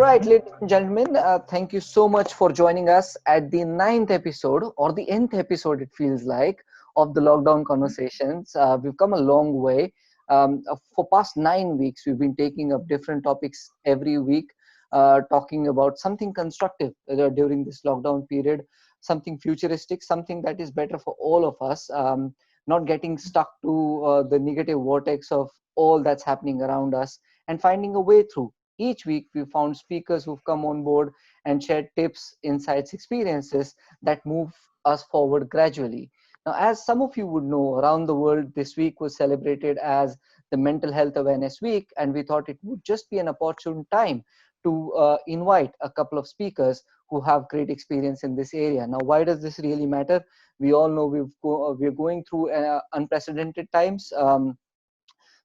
right, ladies and gentlemen, thank you so much for joining us at the ninth episode or the nth episode, it feels like, of the Lockdown Conversations. We've come a long way. For past 9 weeks, we've been taking up different topics every week, talking about something constructive during this lockdown period, something futuristic, something that is better for all of us, not getting stuck to the negative vortex of all that's happening around us and finding a way through. Each week, we found speakers who've come on board and shared tips, insights, experiences that move us forward gradually. Now, as some of you would know, around the world, this week was celebrated as the Mental Health Awareness Week, and we thought it would just be an opportune time to invite a couple of speakers who have great experience in this area. Now, why does this really matter? We all know we're going through unprecedented times.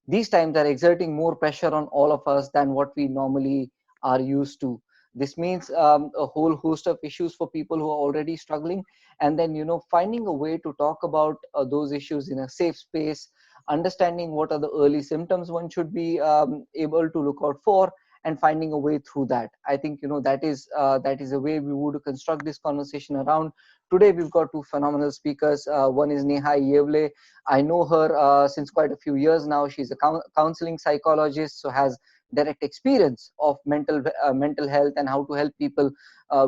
These times are exerting more pressure on all of us than what we normally are used to. This means a whole host of issues for people who are already struggling, and then finding a way to talk about those issues in a safe space, understanding what are the early symptoms one should be able to look out for, and finding a way through that. I think that is a way we would construct this conversation around. Today we've got two phenomenal speakers. One is Neha Yeole. I know her since quite a few years now. She's a counseling psychologist, so has direct experience of mental health and how to help people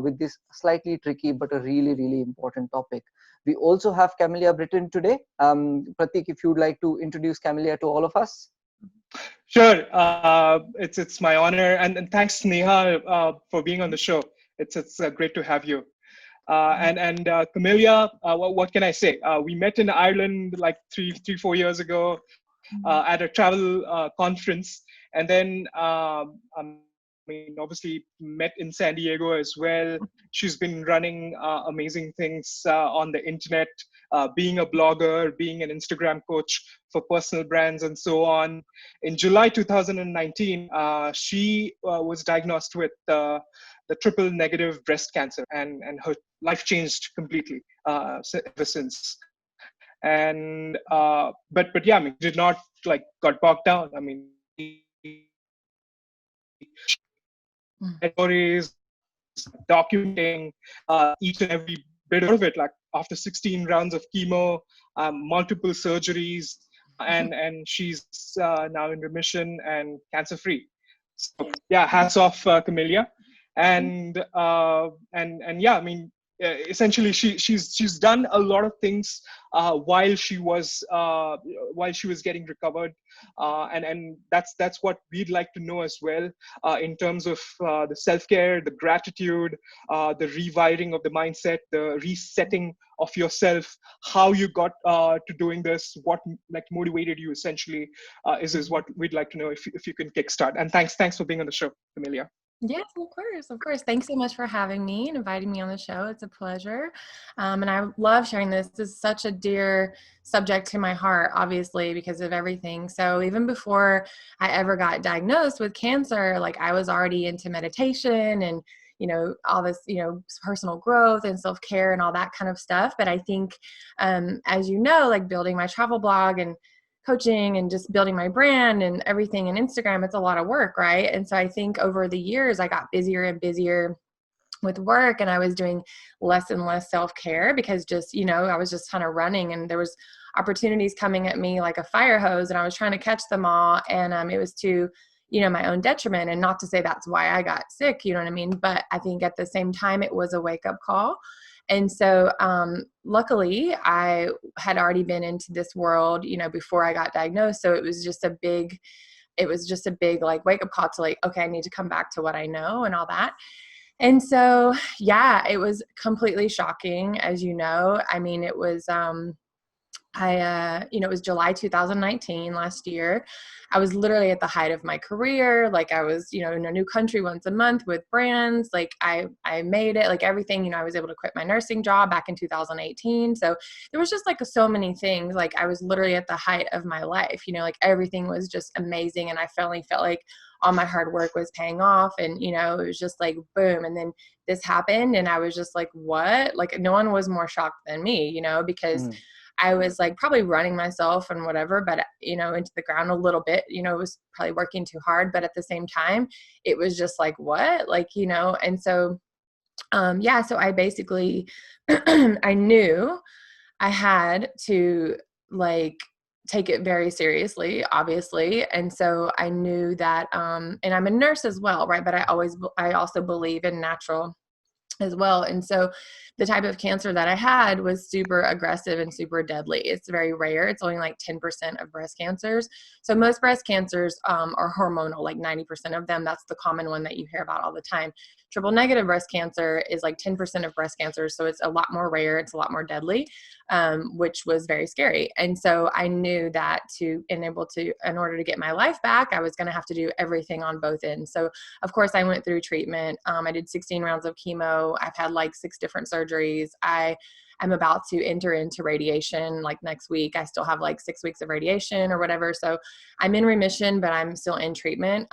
with this slightly tricky but a really, really important topic. We also have Kamelia Britton today. Pratik, if you'd like to introduce Kamelia to all of us. Sure. It's my honor, and thanks Neha for being on the show. It's great to have you. And Camellia, what can I say? We met in Ireland like 4 years ago at a travel conference, and then I mean, obviously met in San Diego as well. She's been running amazing things on the internet, being a blogger, being an Instagram coach for personal brands, and so on. In July 2019, she was diagnosed with the triple negative breast cancer, and her life changed completely ever since. And but yeah, I mean, did not like got bogged down. I mean, stories, documenting each and every bit of it. Like after 16 rounds of chemo, multiple surgeries, and she's now in remission and cancer free. So yeah, hats off, Camellia. And yeah, I mean, essentially she's done a lot of things while she was getting recovered, and that's what we'd like to know as well, in terms of the self-care, the gratitude, the rewiring of the mindset, the resetting of yourself, how you got to doing this, what like motivated you essentially, is what we'd like to know if you can kickstart. And thanks for being on the show, Camellia. Yes, of course. Thanks so much for having me and inviting me on the show. It's a pleasure. And I love sharing this. This is such a dear subject to my heart, obviously, because of everything. So even before I ever got diagnosed with cancer, like I was already into meditation and, all this, personal growth and self-care and all that kind of stuff. But I think, as you know, like building my travel blog and coaching and just building my brand and everything in Instagram, it's a lot of work, right? And so I think over the years, I got busier and busier with work, and I was doing less and less self-care because just, I was just kind of running, and there was opportunities coming at me like a fire hose, and I was trying to catch them all. And it was to, my own detriment. And not to say that's why I got sick, you know what I mean? But I think at the same time, it was a wake-up call. And so luckily, I had already been into this world, before I got diagnosed. So it was just a big like wake up call to like, okay, I need to come back to what I know and all that. And so, yeah, it was completely shocking, as you know. I mean, it was it was July 2019 last year. I was literally at the height of my career. Like I was, in a new country once a month with brands. Like I made it, like everything, I was able to quit my nursing job back in 2018. So there was just like so many things. Like I was literally at the height of my life, like everything was just amazing. And I finally felt like all my hard work was paying off, and, it was just like, boom. And then this happened, and I was just like, what? Like no one was more shocked than me, because I was like probably running myself and whatever, but into the ground a little bit, it was probably working too hard, but at the same time, it was just like, what? Like, and so, so I basically, I knew I had to like take it very seriously, obviously. And so I knew that, and I'm a nurse as well, right? But I also believe in natural as well. And so the type of cancer that I had was super aggressive and super deadly. It's very rare. It's only like 10% of breast cancers. So most breast cancers are hormonal, like 90% of them. That's the common one that you hear about all the time. Triple negative breast cancer is like 10% of breast cancers. So it's a lot more rare. It's a lot more deadly, which was very scary. And so I knew that in order to get my life back, I was going to have to do everything on both ends. So of course I went through treatment. I did 16 rounds of chemo. I've had like 6 different surgeries. I'm about to enter into radiation like next week. I still have like 6 weeks of radiation or whatever. So I'm in remission, but I'm still in treatment.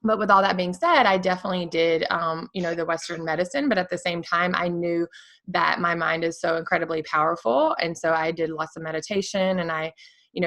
But with all that being said, I definitely did, the Western medicine, but at the same time, I knew that my mind is so incredibly powerful. And so I did lots of meditation, and I,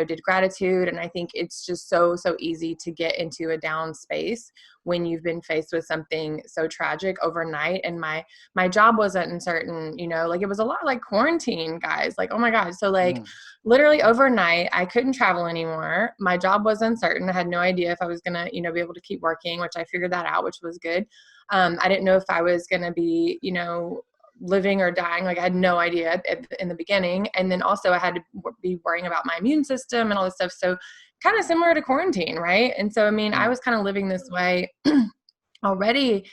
did gratitude. And I think it's just so, so easy to get into a down space when you've been faced with something so tragic overnight. And my job wasn't uncertain, like it was a lot like quarantine, guys, like, oh my God. So like literally overnight, I couldn't travel anymore. My job was uncertain. I had no idea if I was going to, be able to keep working, which I figured that out, which was good. I didn't know if I was going to be, living or dying. Like I had no idea in the beginning. And then also I had to be worrying about my immune system and all this stuff. So kind of similar to quarantine, right? And so, I mean, I was kind of living this way already.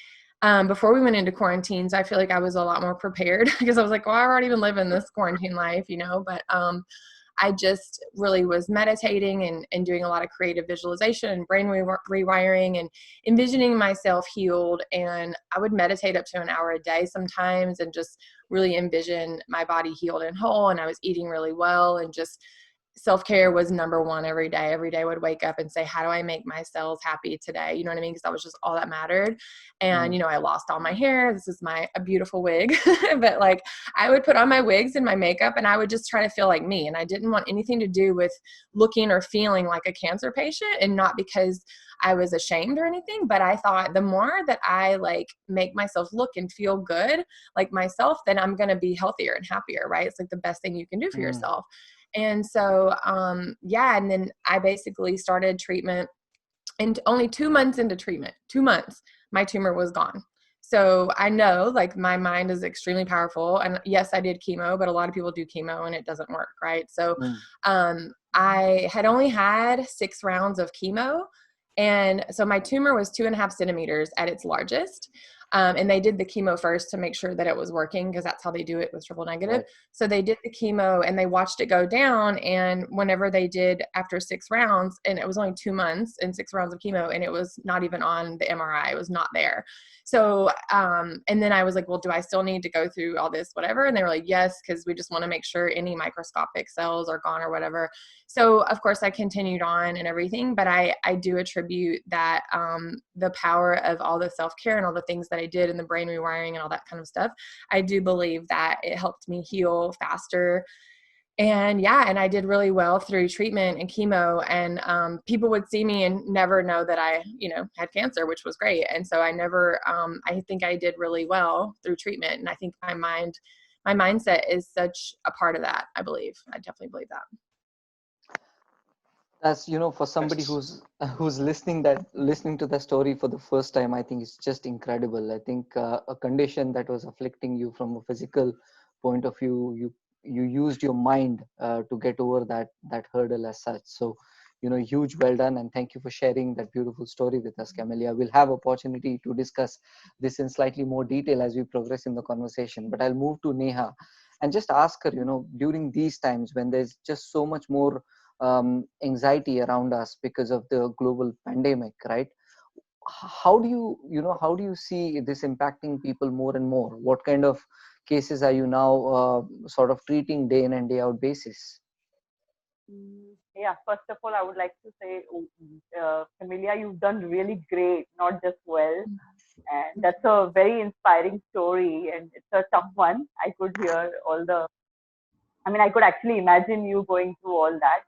Before we went into quarantines, I feel like I was a lot more prepared because I was like, well, I've already been living this quarantine life, but I just really was meditating and doing a lot of creative visualization and brain rewiring and envisioning myself healed. And I would meditate up to an hour a day sometimes and just really envision my body healed and whole. And I was eating really well, and just self-care was number one every day. Every day I would wake up and say, how do I make my cells happy today? You know what I mean? Because that was just all that mattered. And, I lost all my hair. This is a beautiful wig, but like I would put on my wigs and my makeup, and I would just try to feel like me. And I didn't want anything to do with looking or feeling like a cancer patient, and not because I was ashamed or anything, but I thought the more that I like make myself look and feel good, like myself, then I'm going to be healthier and happier, right? It's like the best thing you can do for yourself. And so, and then I basically started treatment, and only 2 months into treatment, 2 months, my tumor was gone. So I know like my mind is extremely powerful, and yes, I did chemo, but a lot of people do chemo and it doesn't work. Right. So, I had only had 6 rounds of chemo. And so my tumor was 2.5 centimeters at its largest. And they did the chemo first to make sure that it was working, because that's how they do it with triple negative. Right. So they did the chemo and they watched it go down. And whenever they did after 6 rounds, and it was only 2 months and 6 rounds of chemo, and it was not even on the MRI, it was not there. So, and then I was like, well, do I still need to go through all this, whatever? And they were like, yes, because we just want to make sure any microscopic cells are gone or whatever. So of course I continued on and everything, but I do attribute that, the power of all the self-care and all the things that I did and the brain rewiring and all that kind of stuff, I do believe that it helped me heal faster. And and I did really well through treatment and chemo, and people would see me and never know that I, had cancer, which was great. And so I never, I think I did really well through treatment. And I think my mindset is such a part of that. I definitely believe that. That's, for somebody who's listening to the story for the first time, I think it's just incredible. I think a condition that was afflicting you from a physical point of view, you used your mind to get over that hurdle as such. So, huge well done, and thank you for sharing that beautiful story with us, Kamelia. We'll have opportunity to discuss this in slightly more detail as we progress in the conversation, but I'll move to Neha and just ask her, during these times when there's just so much more anxiety around us because of the global pandemic, right? How do you see this impacting people more and more? What kind of cases are you now sort of treating day in and day out basis? Yeah, first of all, I would like to say, Kamelia, you've done really great, not just well. And that's a very inspiring story, and it's a tough one. I could hear all the I mean, I could actually imagine you going through all that.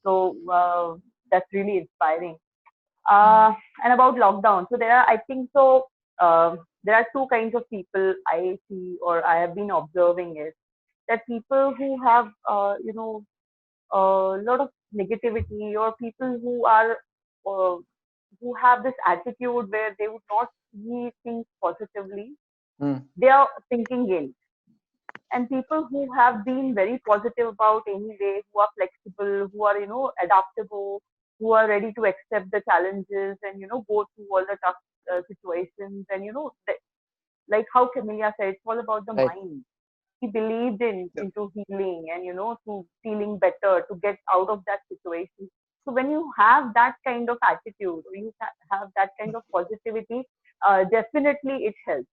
So that's really inspiring. And about lockdown, so there are, I think so. There are two kinds of people I see or I have been observing is that people who have, a lot of negativity or people who are, who have this attitude where they would not see things positively, Mm. they are thinking guilt. And people who have been very positive about any way, who are flexible, who are, adaptable, who are ready to accept the challenges and, go through all the tough situations. And, like how Camelia said, it's all about the Right. mind. He believed in Yeah. into healing and, to feeling better, to get out of that situation. So when you have that kind of attitude, or you have that kind of positivity, definitely it helps.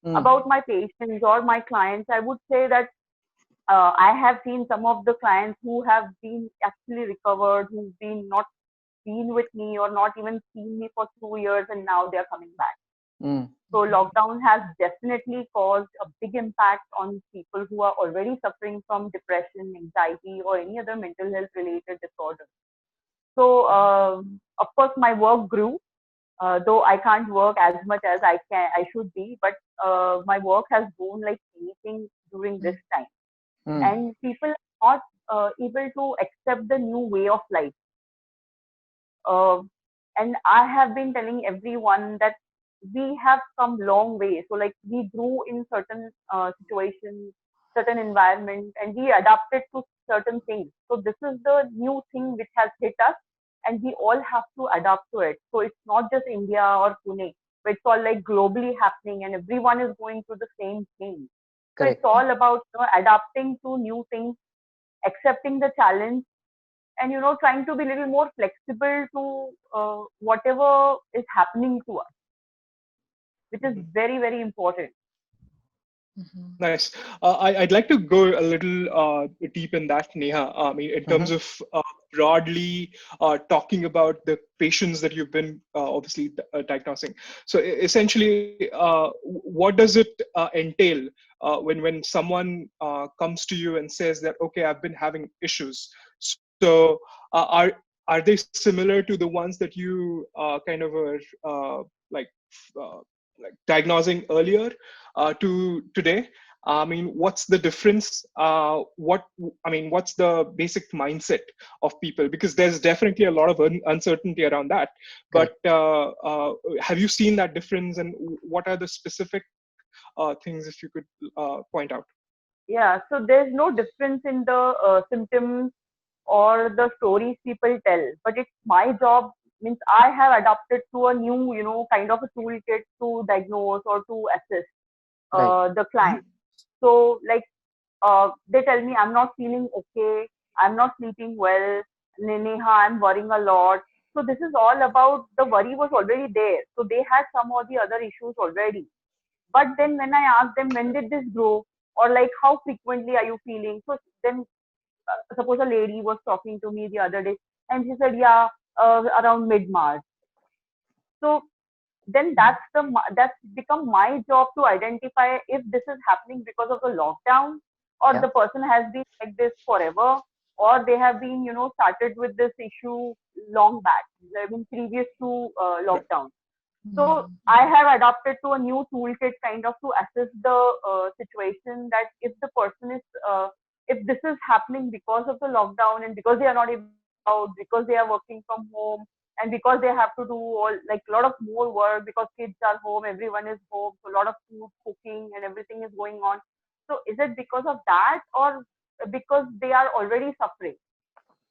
Mm. About my patients or my clients, I would say that I have seen some of the clients who have been actually recovered, who've been not been with me or not even seen me for 2 years, and now they're coming back. Mm. So lockdown has definitely caused a big impact on people who are already suffering from depression, anxiety, or any other mental health related disorder. So of course, my work grew, though I can't work as much as I should be, but my work has grown like anything during this time, Mm. and people are not able to accept the new way of life. Uh, and I have been telling everyone that we have come long way. So like we grew in certain situations, certain environment, and we adapted to certain things. So this is the new thing which has hit us, and we all have to adapt to it. So it's not just India or Pune, but it's all like globally happening, and everyone is going through the same thing. So it's Correct. all about, adapting to new things, accepting the challenge, and, trying to be a little more flexible to whatever is happening to us, which is Mhm. very, very important. Nice. I'd like to go a little deep in that, Neha. I mean, in terms Mm-hmm. of broadly talking about the patients that you've been obviously diagnosing. So essentially, what does it entail when someone comes to you and says that, okay, I've been having issues. So are they similar to the ones that you kind of were like uh, like diagnosing earlier to today? I mean, what's the difference? What's the basic mindset of people? Because there's definitely a lot of uncertainty around that. But Correct. have you seen that difference, and what are the specific things, if you could point out? Yeah, so there's no difference in the symptoms or the stories people tell, but it's my job. Means I have adapted to a new, kind of a toolkit to diagnose or to assess Right. the client. So like they tell me I'm not feeling okay, I'm not sleeping well, Neha, I'm worrying a lot. So this is all about the worry was already there. So they had some or the other issues already. But then when I ask them when did this grow, or like how frequently are you feeling? So then suppose a lady was talking to me the other day and she said, yeah, around mid March. So then that's become my job to identify if this is happening because of the lockdown, or Yeah. the person has been like this forever, or they have been, started with this issue long back, I mean previous to Right. lockdown. So I have adapted to a new toolkit kind of to assess the situation, that if the person is, if this is happening because of the lockdown and because they are not able to go out, because they are working from home, and because they have to do all like a lot of more work because kids are home, everyone is home, so a lot of food cooking and everything is going on. So is it because of that, or because they are already suffering?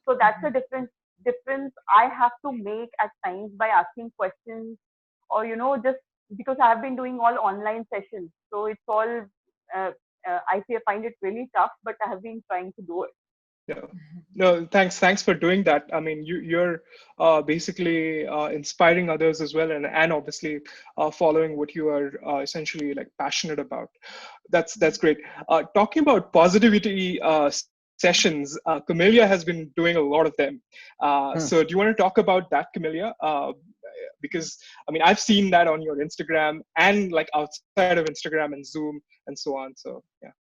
So that's a difference I have to make at times by asking questions, or just because I have been doing all online sessions, so it's all uh, I find it really tough, but I have been trying to do it. Yeah. No, thanks for doing that. I mean, you're basically inspiring others as well, and obviously following what you are essentially like passionate about. That's great. Talking about positivity sessions, Camelia has been doing a lot of them. So Hmm. do you want to talk about that, Camelia? Because I mean, I've seen that on your Instagram and like outside of Instagram and Zoom and so on. So yeah.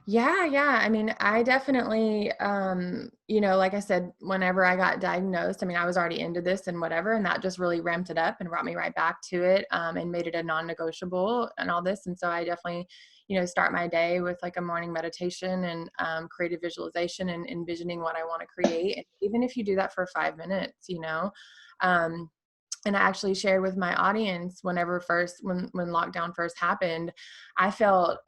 Yeah. I mean, I definitely, like I said, whenever I got diagnosed, I mean, I was already into this and whatever, and that just really ramped it up and brought me right back to it, and made it a non-negotiable and all this. And so I definitely, start my day with like a morning meditation and creative visualization and envisioning what I want to create. And even if you do that for 5 minutes, um, and I actually shared with my audience when lockdown first happened, I felt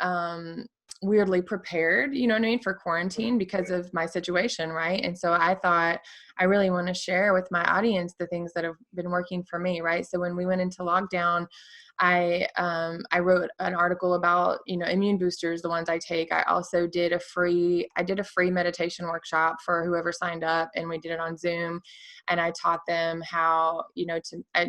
weirdly prepared, you know what I mean, for quarantine because of my situation, right? And so I thought I really want to share with my audience the things that have been working for me, right? So when we went into lockdown, I wrote an article about, immune boosters, the ones I take. I also did a free meditation workshop for whoever signed up, and we did it on Zoom. And I taught them how,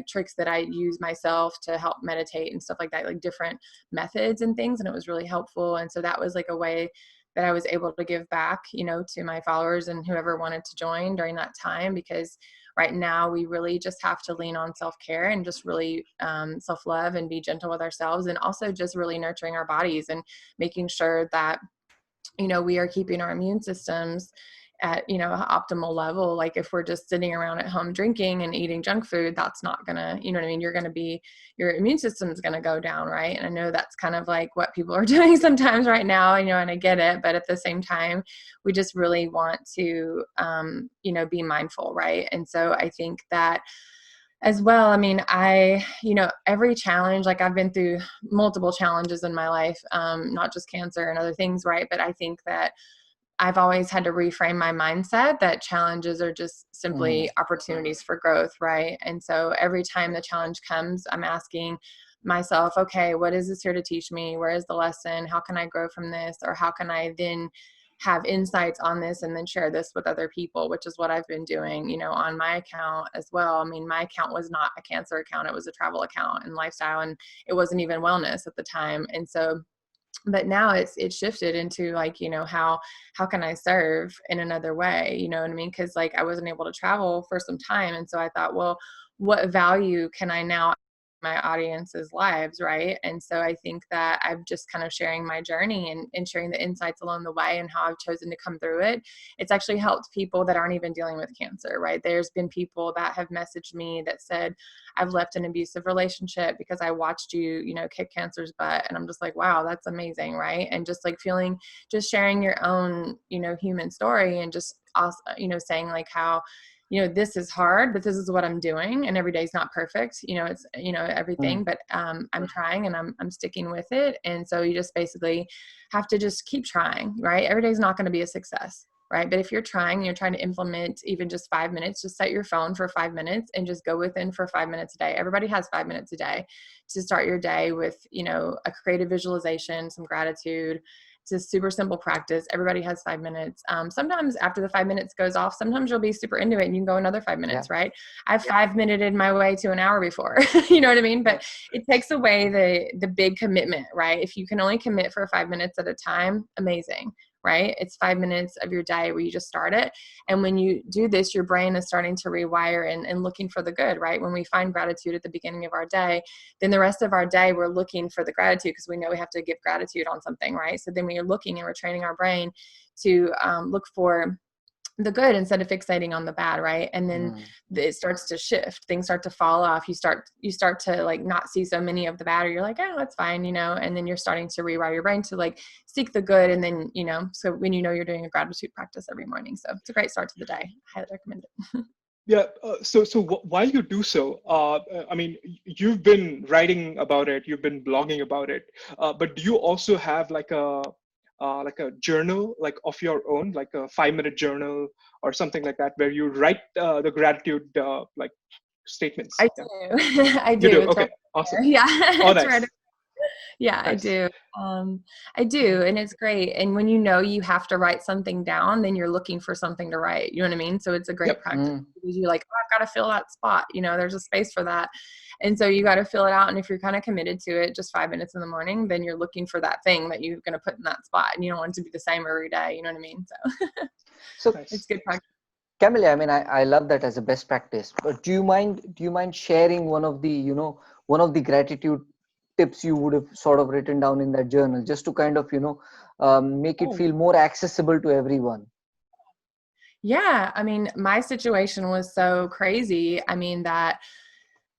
tricks that I use myself to help meditate and stuff like that, like different methods and things. And it was really helpful. And so that was like a way that I was able to give back, to my followers and whoever wanted to join during that time, because right now we really just have to lean on self-care and just really self-love and be gentle with ourselves, and also just really nurturing our bodies and making sure that we are keeping our immune systems at an optimal level. Like if we're just sitting around at home drinking and eating junk food, that's not gonna, you know what I mean, your immune system is gonna go down, right? And I know that's kind of like what people are doing sometimes right now, and I get it, but at the same time we just really want to be mindful, right? And so I think that as well, I mean, every challenge, like I've been through multiple challenges in my life, not just cancer and other things, right? But I think that I've always had to reframe my mindset that challenges are just simply opportunities for growth, right? And so every time the challenge comes, I'm asking myself, okay, what is this here to teach me? Where is the lesson? How can I grow from this? Or how can I then have insights on this and then share this with other people, which is what I've been doing, on my account as well. I mean, my account was not a cancer account. It was a travel account and lifestyle, and it wasn't even wellness at the time. And so, but now it's shifted into like, how can I serve in another way? You know what I mean? Cause like I wasn't able to travel for some time. And so I thought, well, what value can I now my audience's lives, right? And so I think that I'm just kind of sharing my journey and sharing the insights along the way and how I've chosen to come through it. It's actually helped people that aren't even dealing with cancer, right? There's been people that have messaged me that said, I've left an abusive relationship because I watched you, kick cancer's butt. And I'm just like, wow, that's amazing, right? And just like just sharing your own, human story, and just also, saying like how, this is hard, but this is what I'm doing. And every day is not perfect. It's, everything, but I'm trying and I'm sticking with it. And so you just basically have to just keep trying, right? Every day is not going to be a success, right? But if you're trying to implement even just 5 minutes, just set your phone for 5 minutes and just go within for 5 minutes a day. Everybody has 5 minutes a day to start your day with, a creative visualization, some gratitude. It's a super simple practice. Everybody has 5 minutes. Sometimes after the 5 minutes goes off, sometimes you'll be super into it and you can go another 5 minutes, right? I've 5 minuted my way to an hour before, you know what I mean? But it takes away the big commitment, right? If you can only commit for 5 minutes at a time, amazing, right? It's 5 minutes of your day where you just start it. And when you do this, your brain is starting to rewire and looking for the good, right? When we find gratitude at the beginning of our day, then the rest of our day, we're looking for the gratitude because we know we have to give gratitude on something, right? So then when you're looking and we're training our brain to look for the good instead of fixating on the bad, right? And then it starts to shift. Things start to fall off. You start to like not see so many of the bad, or you're like, oh, that's fine, and then you're starting to rewire your brain to like seek the good. And then, so when you're doing a gratitude practice every morning. So it's a great start to the day. I highly recommend it. Yeah. While you do so, I mean, you've been writing about it, you've been blogging about it, but do you also have like a journal, like of your own, like a 5 minute journal or something like that, where you write the gratitude like statements? I Yeah. do. I You do. do. It's Okay. right Awesome. there. Yeah. Oh, It's right. nice. Yeah, I Nice. do. I do. And it's great. And when you have to write something down, then you're looking for something to write. You know what I mean? So it's a great Yep. practice because you're like, oh, I've got to fill that spot. There's a space for that. And so you got to fill it out. And if you're kind of committed to it, just 5 minutes in the morning, then you're looking for that thing that you're going to put in that spot. And you don't want it to be the same every day. You know what I mean? So So, it's Nice. good practice. Camelia, I mean, I love that as a best practice. But do you mind sharing one of the gratitude tips you would have sort of written down in that journal, just to kind of, make it Oh, feel more accessible to everyone? Yeah, I mean, my situation was so crazy. I mean, that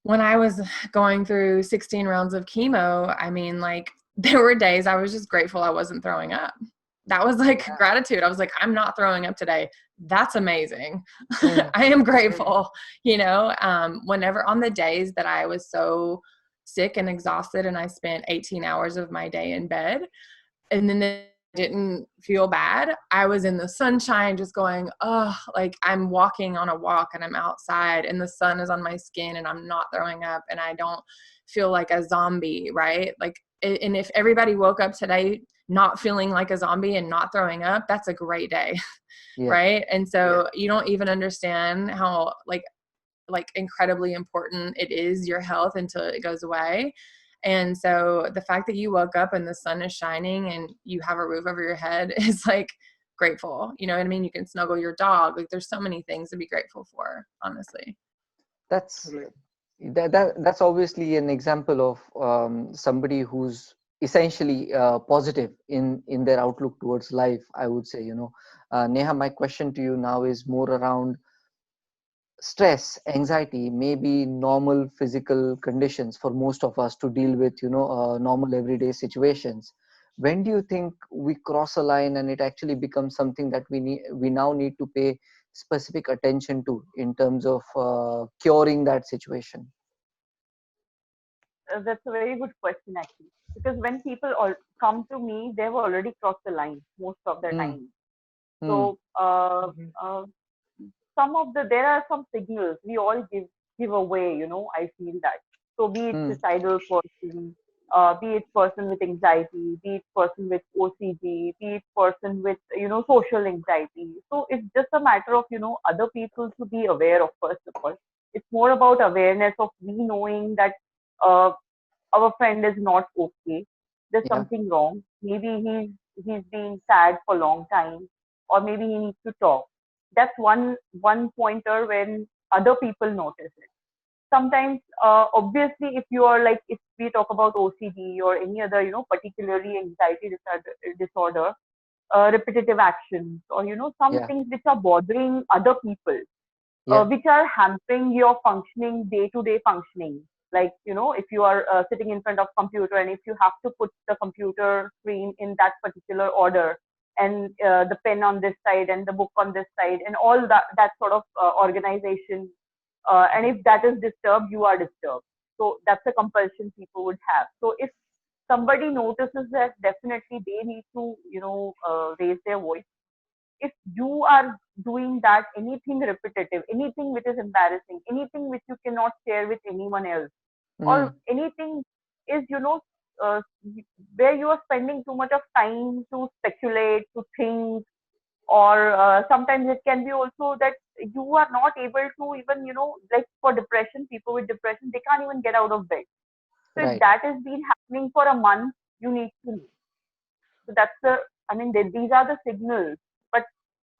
when I was going through 16 rounds of chemo, I mean, like, there were days I was just grateful I wasn't throwing up. That was like Yeah. gratitude. I was like, I'm not throwing up today. That's amazing. Mm, I am grateful, whenever on the days that I was so sick and exhausted and I spent 18 hours of my day in bed, and then they didn't feel bad. I was in the sunshine just going, oh, like I'm walking on a walk and I'm outside and the sun is on my skin and I'm not throwing up and I don't feel like a zombie, right? Like, and if everybody woke up today not feeling like a zombie and not throwing up, that's a great day, yeah. right? And so you don't even understand how like incredibly important it is, your health, until it goes away. And so the fact that you woke up and the sun is shining and you have a roof over your head is like grateful. You know what I mean? You can snuggle your dog. Like, there's so many things to be grateful for, honestly. That's Totally. that's obviously an example of somebody who's essentially positive in their outlook towards life, I would say. Neha, my question to you now is more around stress, anxiety, maybe normal physical conditions for most of us to deal with, normal everyday situations. When do you think we cross a line and it actually becomes something that we now need to pay specific attention to in terms of curing that situation? that's a very good question actually. Because when people all come to me, they've already crossed the line most of the Hmm. time. Hmm. So Mhm. there are some signals we all give away. I feel that. So be it Hmm. suicidal person, be it person with anxiety, be it person with OCD, be it person with social anxiety. So it's just a matter of other people to be aware of. First of all, it's more about awareness of we knowing that uh, our friend is not okay. There's Yeah. something wrong. Maybe he's been sad for a long time, or maybe he needs to talk. That's one pointer when other people notice it. Sometimes, obviously, if you are like, if we talk about OCD or any other, particularly anxiety disorder, repetitive actions, or some Yeah. things which are bothering other people, Yeah. which are hampering your functioning, day-to-day functioning. Like, if you are sitting in front of computer and if you have to put the computer screen in that particular order, and the pen on this side and the book on this side and all that sort of organization, and if that is disturbed, you are disturbed. So that's a compulsion people would have. So if somebody notices that, definitely they need to raise their voice. If you are doing that, anything repetitive, anything which is embarrassing, anything which you cannot share with anyone else, or Hmm. anything is, uh, where you are spending too much of time to speculate, to think, or sometimes it can be also that you are not able to even, like for depression, people with depression, they can't even get out of bed. So if Right. that has been happening for a month, you need to know. So that's I mean, these are the signals. But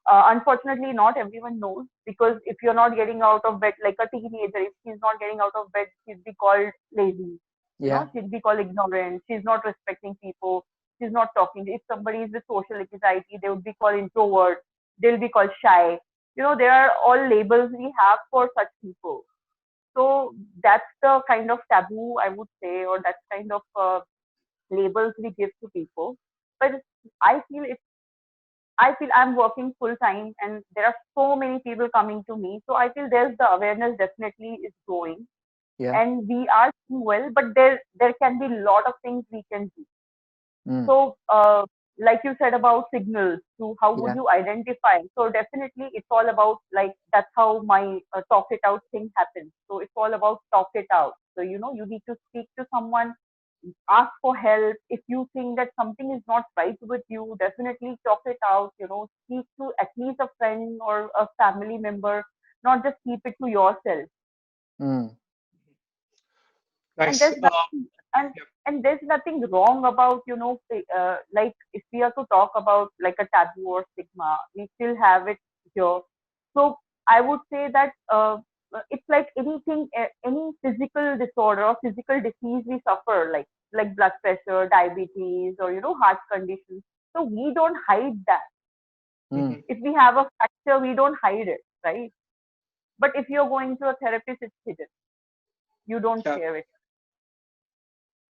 unfortunately, not everyone knows, because if you're not getting out of bed, like a teenager, if she's not getting out of bed, she'd be called lazy. Yeah. She'd be called ignorant. She's not respecting people. She's not talking. If somebody is with social anxiety, they would be called introvert. They'll be called shy. There are all labels we have for such people. So that's the kind of taboo, I would say, or that's kind of labels we give to people. But I feel if I feel I'm working full time and there are so many people coming to me. So I feel there's the awareness definitely is growing, Yeah. and we are doing well, but there can be a lot of things we can do. Hmm. So like you said about signals, to how would Yeah. you identify? So definitely it's all about, like, that's how my talk it out thing happens. So it's all about talk it out. So you need to speak to someone, ask for help. If you think that something is not right with you, definitely talk it out. Speak to at least a friend or a family member, not just keep it to yourself. Hmm. And Nice. there's nothing, and Yeah. and there's nothing wrong about, like, if we are to talk about like a taboo or stigma, we still have it here. So I would say that it's like anything, any physical disorder or physical disease we suffer, like blood pressure, diabetes, or heart conditions. So we don't hide that. Mm. If we have a fracture, we don't hide it, right? But if you're going to a therapist, it's hidden. You don't Yeah. share it.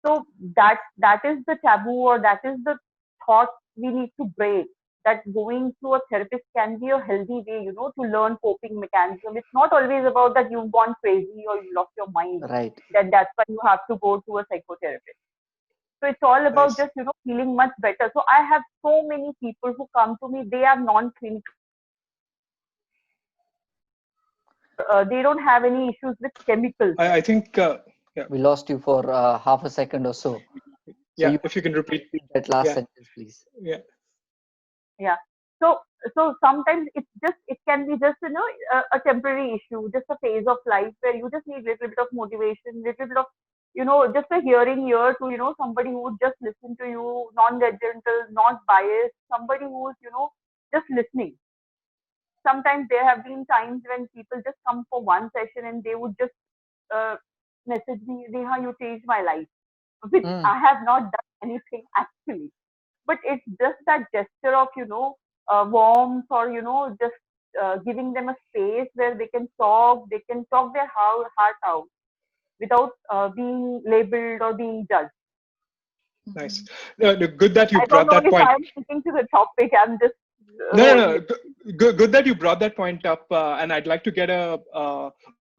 So that is the taboo, or that is the thought we need to break. That going to a therapist can be a healthy way, to learn coping mechanism. It's not always about that you've gone crazy or you lost your mind. Right. That's why you have to go to a psychotherapist. So it's all about Nice. just feeling much better. So I have so many people who come to me. They are non-clinical. They don't have any issues with chemicals. I think, yeah, We lost you for half a second or so. So yeah. you If you can repeat, repeat that last yeah, sentence, please. yeah, Yeah. So sometimes it can be just a temporary issue, just a phase of life where you just need little bit of motivation, little bit of just a hearing ear to somebody who would just listen to you, non-judgmental, not biased, somebody who's just listening. Sometimes there have been times when people just come for one session and they would just uh, message me, Neha, you changed my life, which Mm. I have not done anything actually, but it's just that gesture of warmth, or just giving them a space where they can talk their heart out without being labeled or being judged. nice. Mhm. Good that you I don't brought know that if point. I'm sticking to the topic. I'm just No, no, holding no. it. Good that you brought that point up. And I'd like to get a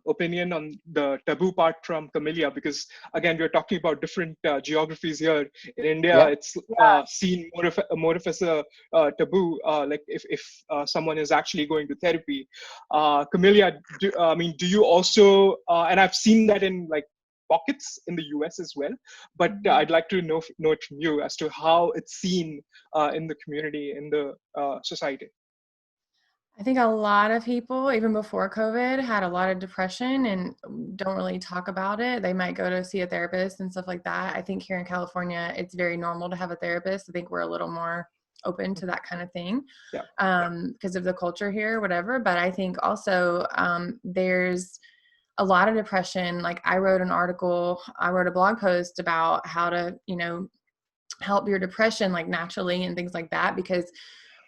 opinion on the taboo part from Camelia, because again, we're talking about different geographies here. In India, Yeah. it's Yeah. seen more of as a taboo. Like if someone is actually going to therapy. Camelia, I mean, do you also? And I've seen that in like pockets in the US as well. But Mhm. I'd like to know it from you as to how it's seen in the community, in the society. I think a lot of people, even before COVID, had a lot of depression and don't really talk about it. They might go to see a therapist and stuff like that. I think here in California, it's very normal to have a therapist. I think we're a little more open to that kind of thing Yeah. because of the culture here, whatever. But I think also there's a lot of depression. Like I wrote a blog post about how to, help your depression like naturally and things like that, because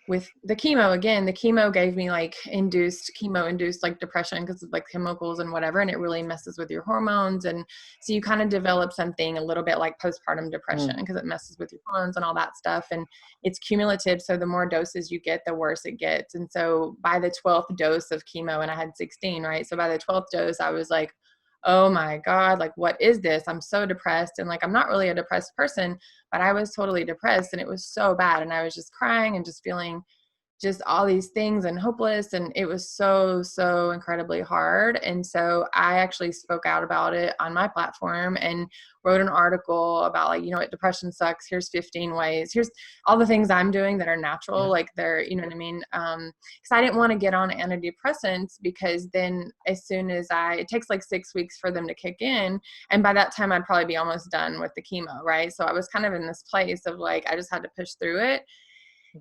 with the chemo gave me like chemo induced like depression because of like chemicals and whatever, and it really messes with your hormones, and so you kind of develop something a little bit like postpartum depression Mm. because it messes with your hormones and all that stuff, and it's cumulative, so the more doses you get, the worse it gets. And so by the 12th dose of chemo, and I had 16, right, so by the 12th dose I was like, oh my God, like what is this? I'm so depressed, and like I'm not really a depressed person, but I was totally depressed, and it was so bad, and I was just crying and just feeling just all these things and hopeless, and it was so incredibly hard. And so I actually spoke out about it on my platform and wrote an article about like, what, depression sucks, here's 15 ways, here's all the things I'm doing that are natural, Yeah. like they're, you know what I mean, because I didn't want to get on antidepressants, because then as soon as it takes like 6 weeks for them to kick in, and by that time I'd probably be almost done with the chemo, right? So I was kind of in this place of like I just had to push through it.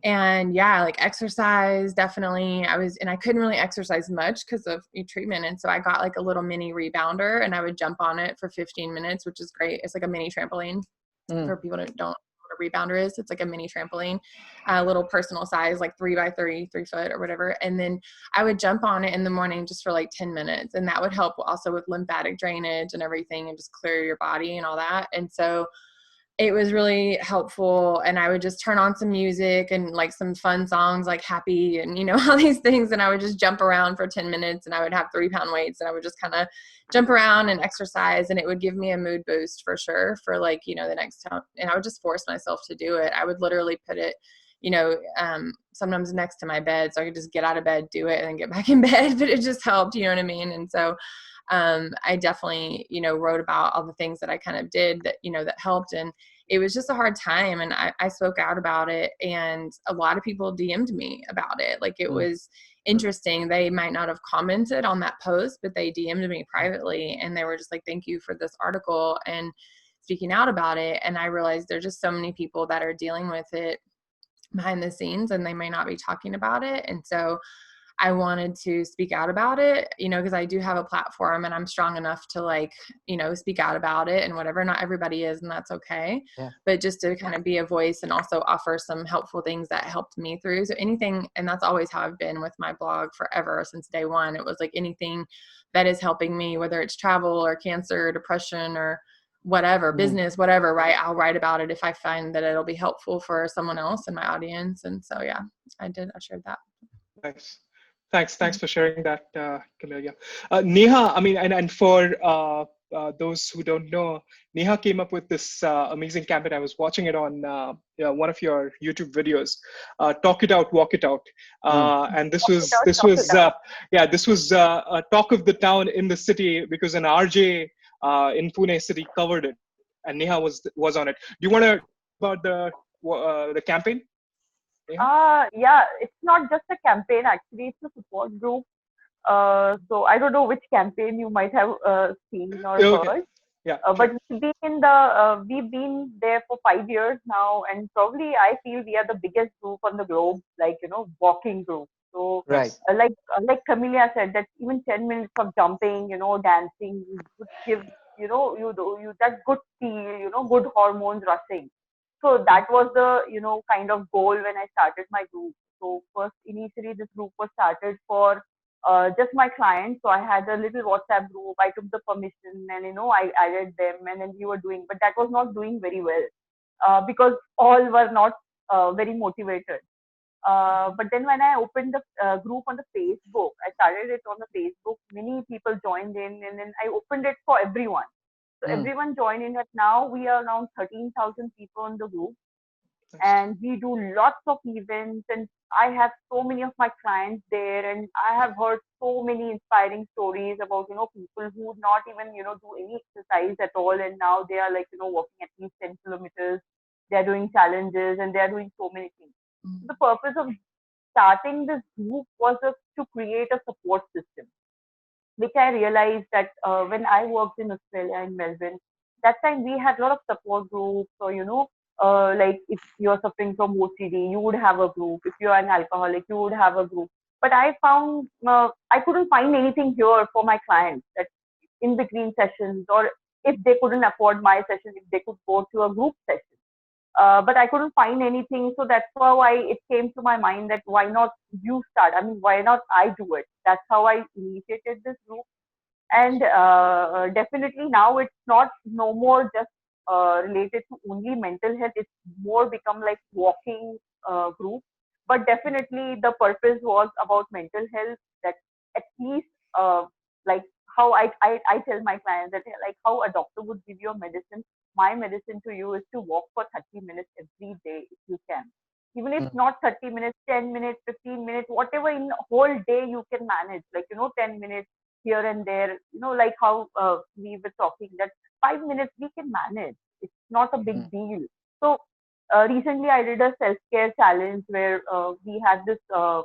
And yeah, like exercise, definitely. And I couldn't really exercise much because of treatment. And so I got like a little mini rebounder, and I would jump on it for 15 minutes, which is great. It's like a mini trampoline Mm. for people that don't know what a rebounder is. It's like a mini trampoline, a little personal size, like 3 by 3 3 foot or whatever. And then I would jump on it in the morning just for like 10 minutes. And that would help also with lymphatic drainage and everything, and just clear your body and all that. And so it was really helpful, and I would just turn on some music and like some fun songs like Happy and all these things, and I would just jump around for 10 minutes, and I would have 3-pound weights, and I would just kind of jump around and exercise, and it would give me a mood boost for sure for like the next time. And I would just force myself to do it. I would literally put it sometimes next to my bed, so I could just get out of bed, do it, and then get back in bed. But it just helped, you know what I mean? And so I definitely, wrote about all the things that I kind of did that, that helped. And it was just a hard time. And I spoke out about it, and a lot of people DM'd me about it. Like it Mm. was interesting. They might not have commented on that post, but they DM'd me privately, and they were just like, thank you for this article and speaking out about it. And I realized there's just so many people that are dealing with it behind the scenes, and they may not be talking about it. And so I wanted to speak out about it, because I do have a platform and I'm strong enough to like, speak out about it and whatever. Not everybody is, and that's okay. Yeah. But just to kind of be a voice and also offer some helpful things that helped me through. So anything, and that's always how I've been with my blog forever since day one. It was like anything that is helping me, whether it's travel or cancer, or depression, or whatever, business, whatever, right? I'll write about it if I find that it'll be helpful for someone else in my audience. And so, yeah, I shared that. Nice. Thanks for sharing that, Kamelia. Neha, I mean, and for those who don't know, Neha came up with this amazing campaign. I was watching it on one of your YouTube videos, "Talk It Out, Walk It Out," and this was this was a talk of the town in the city because an RJ in Pune city covered it, and Neha was on it. Do you want to about the campaign? Yeah, it's not just a campaign, actually, it's a support group. So I don't know which campaign you might have seen or Okay. heard. Yeah, But sure. we've been there for 5 years now, and probably I feel we are the biggest group on the globe, like, walking group. So Right. Nice. like Camelia said, that even 10 minutes of jumping, dancing would give, you that good feel, good hormones rushing. So that was the, kind of goal when I started my group. So first, initially, this group was started for just my clients. So I had a little WhatsApp group. I took the permission and, I added them, and then we were doing, but that was not doing very well because all were not very motivated. But then when I opened the group on the Facebook, I started it on the Facebook. Many people joined in, and then I opened it for everyone. So Mm. everyone joined in. But now we are around 13,000 people in the group, Nice. and we do lots of events. And I have so many of my clients there, and I have heard so many inspiring stories about people who would not even do any exercise at all, and now they are like walking at least 10 kilometers. They are doing challenges, and they are doing so many things. So the purpose of starting this group was to create a support system, which I realized that when I worked in Australia, in Melbourne, that time we had a lot of support groups. Or, like if you're suffering from OCD, you would have a group. If you're an alcoholic, you would have a group. But I found I couldn't find anything here for my clients, that in between sessions, or if they couldn't afford my session, if they could go to a group session. But I couldn't find anything, so that's how it came to my mind that why not you start? I mean, why not I do it? That's how I initiated this group. And definitely now it's not no more just related to only mental health. It's more become like walking group. But definitely the purpose was about mental health. That at least like how I tell my clients that like how a doctor would give you a medicine. My medicine to you is to walk for 30 minutes every day if you can. Even if Mm. not 30 minutes, 10 minutes, 15 minutes, whatever in whole day you can manage, like 10 minutes here and there, like how we were talking that 5 minutes we can manage. It's not a big Mm. deal. So recently I did a self-care challenge where we had this, uh,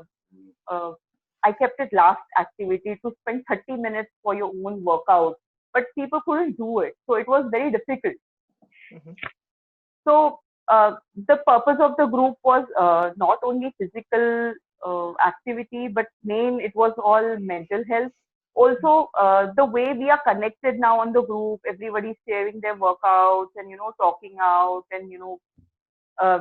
I kept it last activity to spend 30 minutes for your own workout, but people couldn't do it. So it was very difficult. Mhm. So the purpose of the group was not only physical activity, but main it was all mental health. Also, the way we are connected now on the group, everybody's sharing their workouts and talking out, and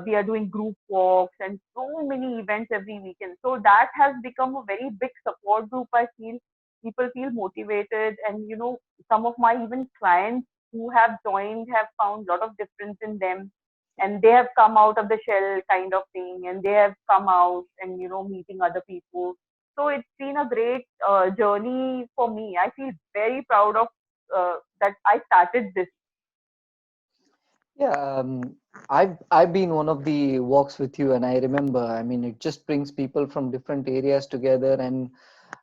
we are doing group walks and so many events every weekend. So that has become a very big support group. I feel people feel motivated, and some of my even clients who have joined have found a lot of difference in them, and they have come out of the shell kind of thing, and they have come out and meeting other people. So it's been a great journey for me. I feel very proud of that I started this. Yeah, I've been one of the walks with you, and I remember. I mean, it just brings people from different areas together, and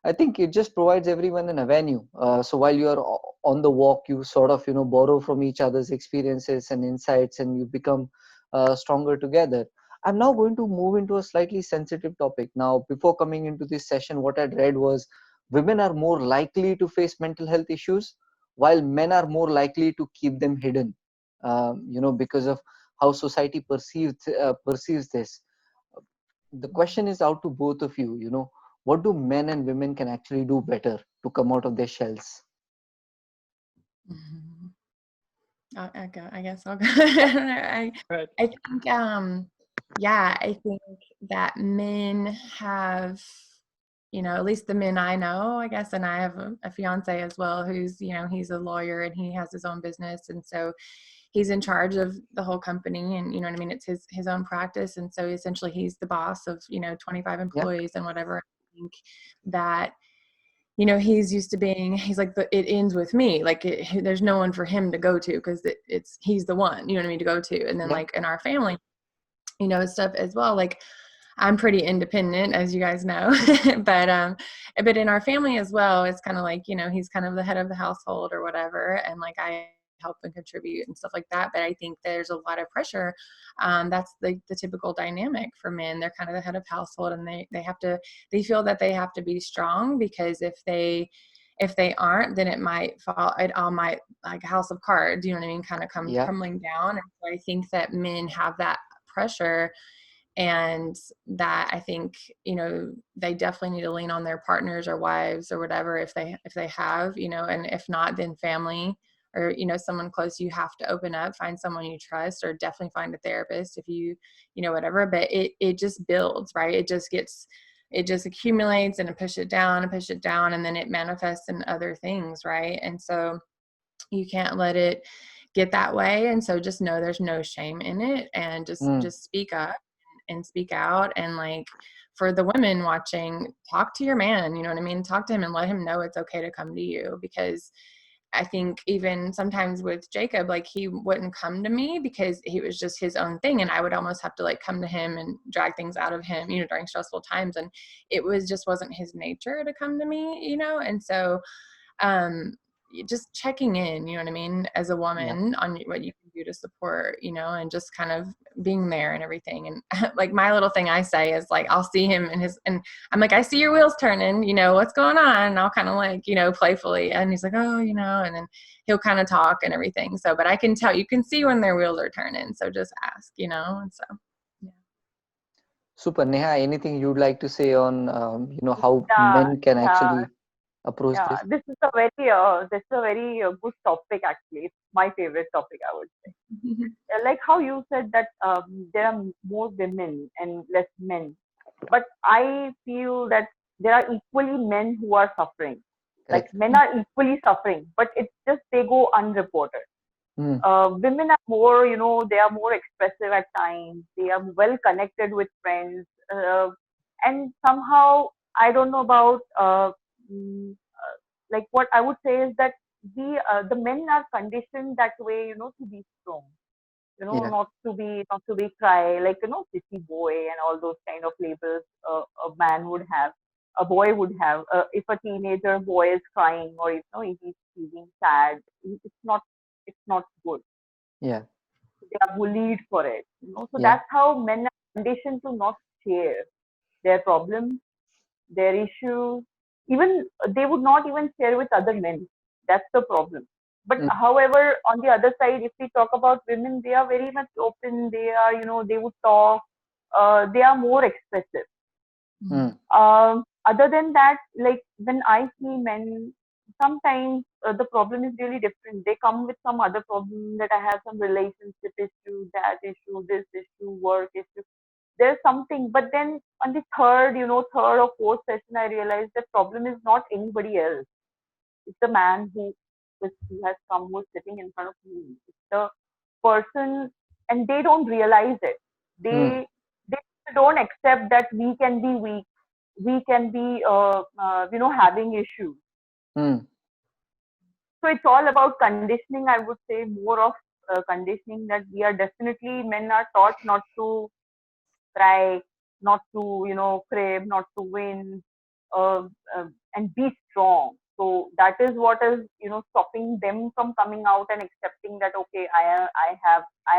I think it just provides everyone an avenue. So while you're on the walk, you sort of borrow from each other's experiences and insights, and you become stronger together. I'm now going to move into a slightly sensitive topic. Now, before coming into this session, what I'd read was women are more likely to face mental health issues, while men are more likely to keep them hidden. Because of how society perceives this. The question is out to both of you. what do men and women can actually do better to come out of their shells? Mhm. I guess I'll go. I think, yeah, I think that men have, at least the men I know, I guess, and I have a fiance as well who's, he's a lawyer and he has his own business. And so he's in charge of the whole company and, it's his own practice. And so essentially he's the boss of, 25 Yeah. employees and whatever. I think that he's used to he's like, it ends with me. Like there's no one for him to go to because he's the one, to go to. And then Yeah. like in our family, stuff as well. Like I'm pretty independent, as you guys know, but in our family as well, it's kind of like, he's kind of the head of the household or whatever. And like, I help and contribute and stuff like that. But I think there's a lot of pressure. That's the typical dynamic for men. They're kind of the head of household and they feel that they have to be strong because if they aren't, then it all might like a house of cards, you know what I mean? Kind of come Yeah. crumbling down. And so I think that men have that pressure, and that I think, they definitely need to lean on their partners or wives or whatever, if they have, and if not, then family or, someone close. You have to open up, find someone you trust, or definitely find a therapist if you whatever. But it just builds, right? It just accumulates and push it down and push it down. And then it manifests in other things. Right. And so you can't let it get that way. And so just know there's no shame in it, and just speak up and speak out. And like for the women watching, talk to your man, you know what I mean? Talk to him and let him know it's okay to come to you, because I think even sometimes with Jacob, like he wouldn't come to me because he was just his own thing. And I would almost have to like come to him and drag things out of him, during stressful times. And it wasn't his nature to come to me, And so, just checking in, you know what I mean, as a Yeah. woman on what you can do to support, and just kind of being there and everything. And like my little thing I say is like, I'll see him and I'm like, I see your wheels turning, what's going on? And I'll kind of like, playfully, and he's like, oh, and then he'll kind of talk and everything. So, but I can tell, you can see when their wheels are turning. So just ask, and so, yeah. Super. Neha, anything you'd like to say on, how Yeah, men can yeah, actually approach yeah. this? This is a very good topic actually. It's my favorite topic, I would say. Like how you said that there are more women and less men, but I feel that there are equally men who are suffering. Like Correct. men are equally suffering, but it's just they go unreported. Mm. Women are more, they are more expressive at times. They are well connected with friends, and somehow I don't know about like what I would say is that the men are conditioned that way, to be strong, Yeah. not to be cry, like sissy boy and all those kind of labels a man would have, a boy would have. If a teenager boy is crying, or if he's feeling sad, it's not good. Yeah. They are bullied for it. So Yeah. that's how men are conditioned to not share their problems, their issues. Even they would not even share with other men. That's the problem. But Mm. however, on the other side, if we talk about women, they are very much open. They are, they would talk. They are more expressive. Mm. Other than that, like when I see men, sometimes the problem is really different. They come with some other problem, that I have some relationship issue, that issue, this issue, work issue. There's something, but then on the third or fourth session, I realized the problem is not anybody else. It's the man who has come, who's sitting in front of me. It's the person, and they don't realize it. Mm. They don't accept that we can be weak, we can be having issues. Mm. So it's all about conditioning. I would say more of conditioning, that we are definitely, men are taught not to cry, not to crave, not to win, uh, and be strong. So that is what is stopping them from coming out and accepting that, okay, I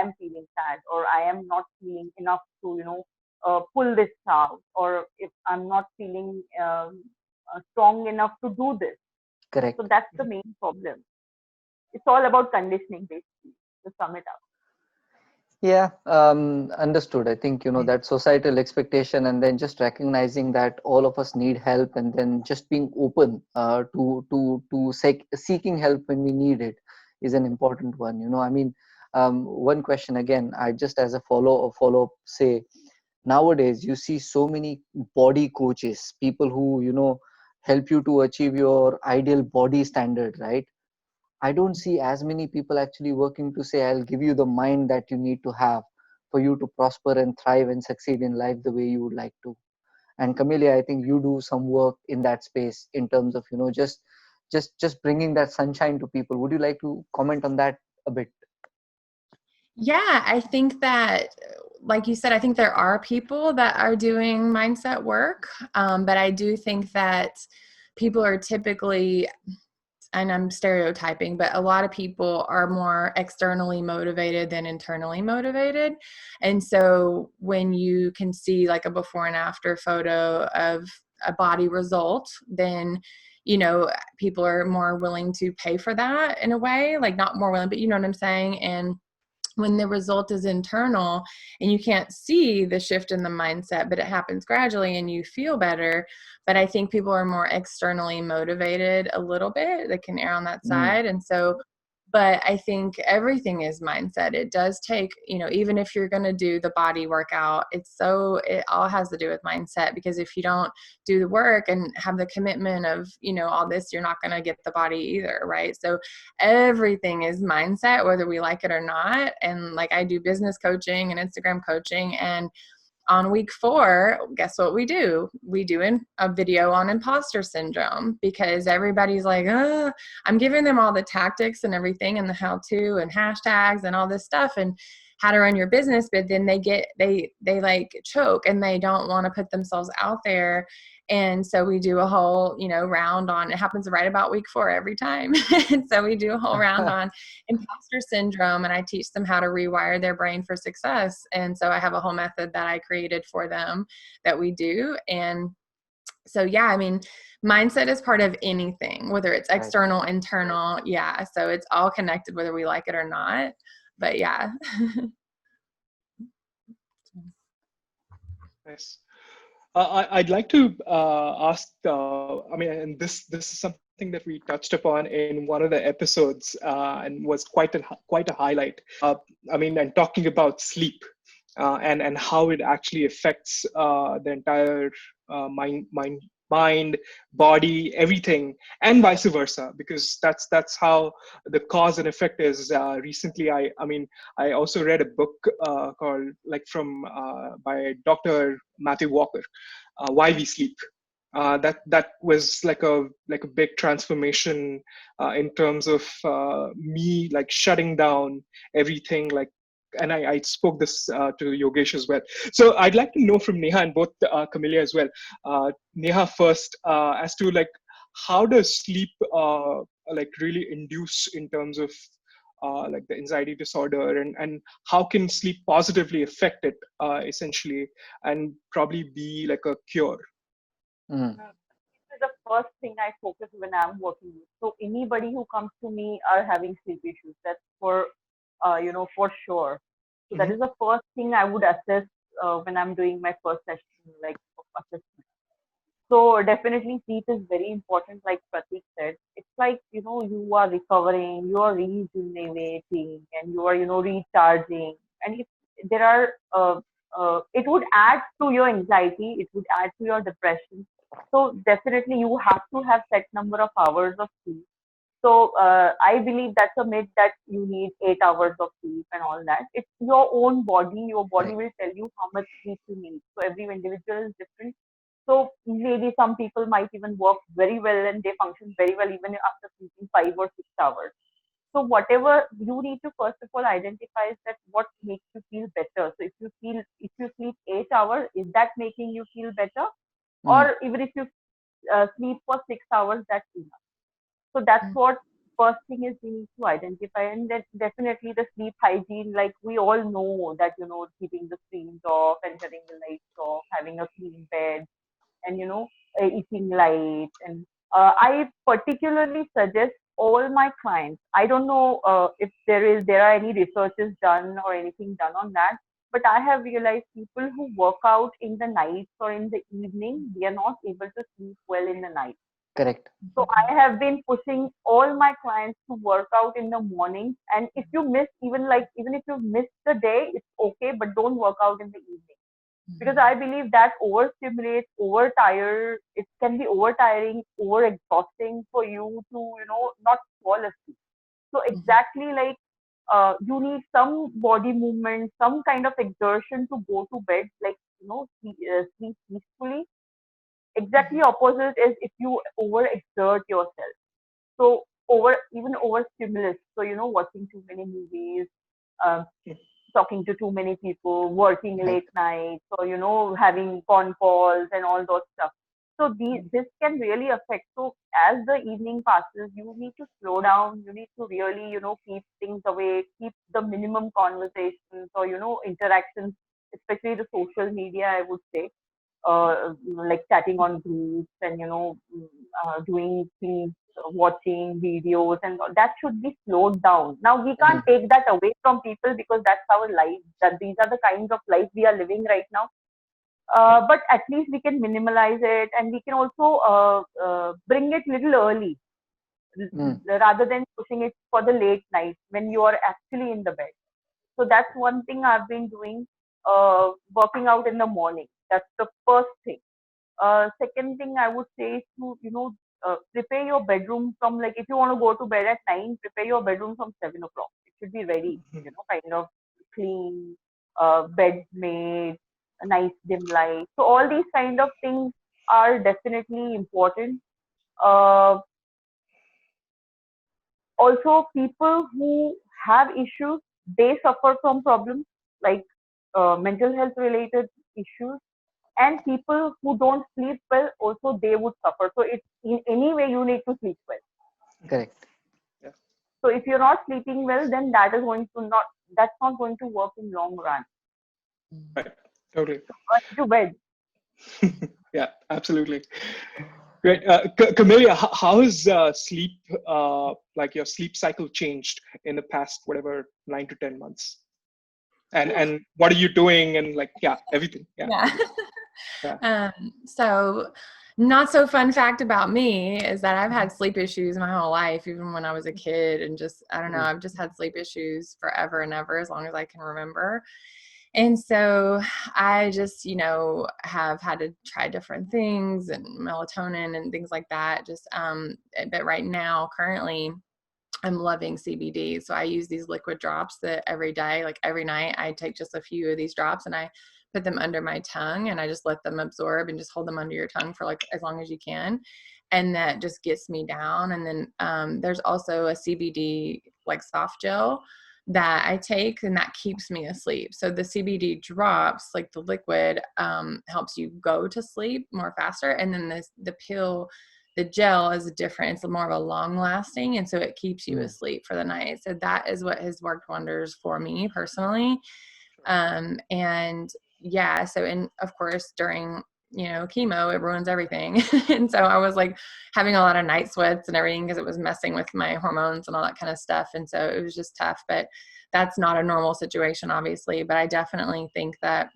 am feeling sad, or I am not feeling enough to pull this out, or if I'm not feeling strong enough to do this. So Correct. that's the main problem. It's all about conditioning, basically, to sum it up. Yeah, understood. I think, that societal expectation, and then just recognizing that all of us need help, and then just being open to seeking help when we need it is an important one. I mean, one question again, I just as a follow up say, nowadays you see so many body coaches, people who, help you to achieve your ideal body standard, right? I don't see as many people actually working to say, I'll give you the mind that you need to have for you to prosper and thrive and succeed in life the way you would like to. And Camelia, I think you do some work in that space in terms of, just bringing that sunshine to people. Would you like to comment on that a bit? Yeah, I think that, like you said, I think there are people that are doing mindset work, but I do think that people are typically, and I'm stereotyping, but a lot of people are more externally motivated than internally motivated. And so when you can see like a before and after photo of a body result, then people are more willing to pay for that in a way, like not more willing, but you know what I'm saying. And when the result is internal and you can't see the shift in the mindset, but it happens gradually and you feel better. But I think people are more externally motivated a little bit. They can err on that Mm, side. And so, but I think everything is mindset. It does take, even if you're going to do the body workout, it all has to do with mindset, because if you don't do the work and have the commitment of, all this, you're not going to get the body either. Right. So everything is mindset, whether we like it or not. And like I do business coaching and Instagram coaching, and on week 4, guess what we do? We do a video on imposter syndrome, because everybody's like, I'm giving them all the tactics and everything and the how to and hashtags and all this stuff and how to run your business. But then they like choke and they don't want to put themselves out there. And so we do a whole, round on, it happens right about week 4 every time. And so we do a whole round on imposter syndrome, and I teach them how to rewire their brain for success. And so I have a whole method that I created for them that we do. And so, yeah, I mean, mindset is part of anything, whether it's right. external, internal. Yeah. So it's all connected, whether we like it or not. But yeah. Nice. I'd like to ask. I mean, and this is something that we touched upon in one of the episodes, and was quite a highlight. I mean, and talking about sleep, and how it actually affects the entire mind, body, everything, and vice versa, because that's how the cause and effect is. Recently, I mean, I also read a book called, like, from by Dr. Matthew Walker, Why We Sleep. That was like a big transformation in terms of me, like, shutting down everything, like, and I spoke this to Yogesh as well. So I'd like to know from Neha and both Camelia as well. Neha first, as to, like, how does sleep like really induce in terms of like the anxiety disorder, and how can sleep positively affect it, essentially, and probably be like a cure. Mm, This is the first thing I focus when I'm working with. So anybody who comes to me are having sleep issues. That's for sure. So that Mhm. is the first thing I would assess when I'm doing my first session, like, of assessment. So definitely sleep is very important, like Pratik said. It's like, you are recovering, you are rejuvenating, and you are, recharging. And if there are, it would add to your anxiety, it would add to your depression. So definitely you have to have set number of hours of sleep. So I believe that's a myth that you need 8 hours of sleep and all that. It's your own body. Your body correct. will tell you how much sleep you need. So every individual is different. So maybe some people might even work very well and they function very well even after sleeping 5 or 6 hours. So whatever you need to first of all identify is that what makes you feel better. So if you sleep 8 hours, is that making you feel better? Mm, Or even if you sleep for 6 hours, that's enough. So that's what first thing is we need to identify, and then definitely the sleep hygiene. Like we all know that keeping the screens off and having the lights off, having a clean bed, and eating light. And I particularly suggest all my clients, I don't know if there are any researches done or anything done on that, but I have realized people who work out in the nights or in the evening, they are not able to sleep well in the night. Correct. So I have been pushing all my clients to work out in the morning. And if you miss even if you miss the day, it's okay, but don't work out in the evening. Because I believe that overstimulates, overtire, it can be overtiring, over exhausting for you to, not fall asleep. So exactly like you need some body movement, some kind of exertion to go to bed, like, sleep peacefully. Exactly opposite is if you overexert yourself. So over stimulus. So watching too many movies, um, talking to too many people, working Right. late nights, or having phone calls and all those stuff. So this can really affect. So as the evening passes, you need to slow down. You need to really keep things away, keep the minimum conversations or interactions, especially the social media. I would say like chatting on groups and doing things, watching videos, and that should be slowed down. Now we can't Mhm. take that away from people because that's our life. That these are the kinds of life we are living right now. But at least we can minimalize it, and we can also bring it little early Mm. rather than pushing it for the late night when you are actually in the bed. So that's one thing I've been doing. Working out in the morning. That's the first thing. Second thing I would say is to, prepare your bedroom from, like, if you want to go to bed at 9, prepare your bedroom from 7 o'clock. It should be very, kind of clean, bed made, a nice dim light. So all these kind of things are definitely important. Uh, Also, people who have issues, they suffer from problems like mental health related issues, and people who don't sleep well also they would suffer. So it's in any way you need to sleep well. Correct. Yeah. So if you're not sleeping well, then that's not going to work in long run. Right. Totally. Going to bed. Yeah, absolutely. Great. Camelia, how has sleep, like your sleep cycle changed in the past, whatever, 9 to 10 months? And what are you doing? And like, yeah, everything. Yeah, Yeah. everything. Yeah. So not so fun fact about me is that I've had sleep issues my whole life, even when I was a kid, and just, I don't know, Mhm. I've just had sleep issues forever and ever, as long as I can remember. And so I just, have had to try different things and melatonin and things like that. But right now, currently, I'm loving CBD. So I use these liquid drops that every day, like every night, I take just a few of these drops and I put them under my tongue and I just let them absorb and just hold them under your tongue for like as long as you can. And that just gets me down. And then there's also a CBD like soft gel that I take and that keeps me asleep. So the CBD drops, like the liquid, helps you go to sleep more faster. And then the pill, the gel is different. It's more of a long lasting. And so it keeps you Mm. asleep for the night. So that is what has worked wonders for me personally. And yeah, so, and of course during, chemo, it ruins everything. And so I was like having a lot of night sweats and everything because it was messing with my hormones and all that kind of stuff. And so it was just tough, but that's not a normal situation, obviously. But I definitely think that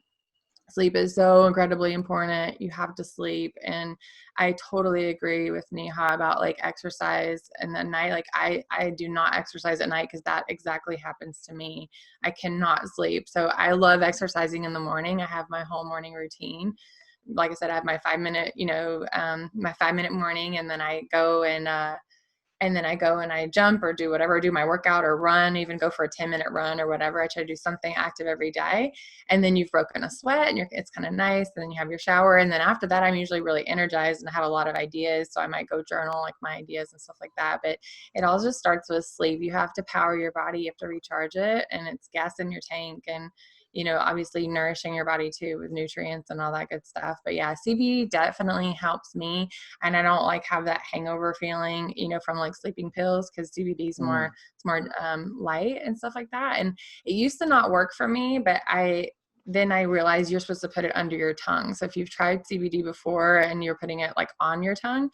sleep is so incredibly important. You have to sleep. And I totally agree with Neha about like exercise and the night. Like I do not exercise at night because that exactly happens to me. I cannot sleep. So I love exercising in the morning. I have my whole morning routine. Like I said, I have my 5 minute, my 5 minute morning, and then I go and I jump or do whatever, do my workout or run, even go for a 10-minute run or whatever. I try to do something active every day. And then you've broken a sweat and it's kind of nice. And then you have your shower. And then after that, I'm usually really energized and have a lot of ideas. So I might go journal like my ideas and stuff like that. But it all just starts with sleep. You have to power your body. You have to recharge it, and it's gas in your tank. And obviously nourishing your body too with nutrients and all that good stuff. But yeah, CBD definitely helps me, and I don't like have that hangover feeling, from like sleeping pills, because CBD is Mm. it's more light and stuff like that. And it used to not work for me, but then I realized you're supposed to put it under your tongue. So if you've tried CBD before and you're putting it like on your tongue,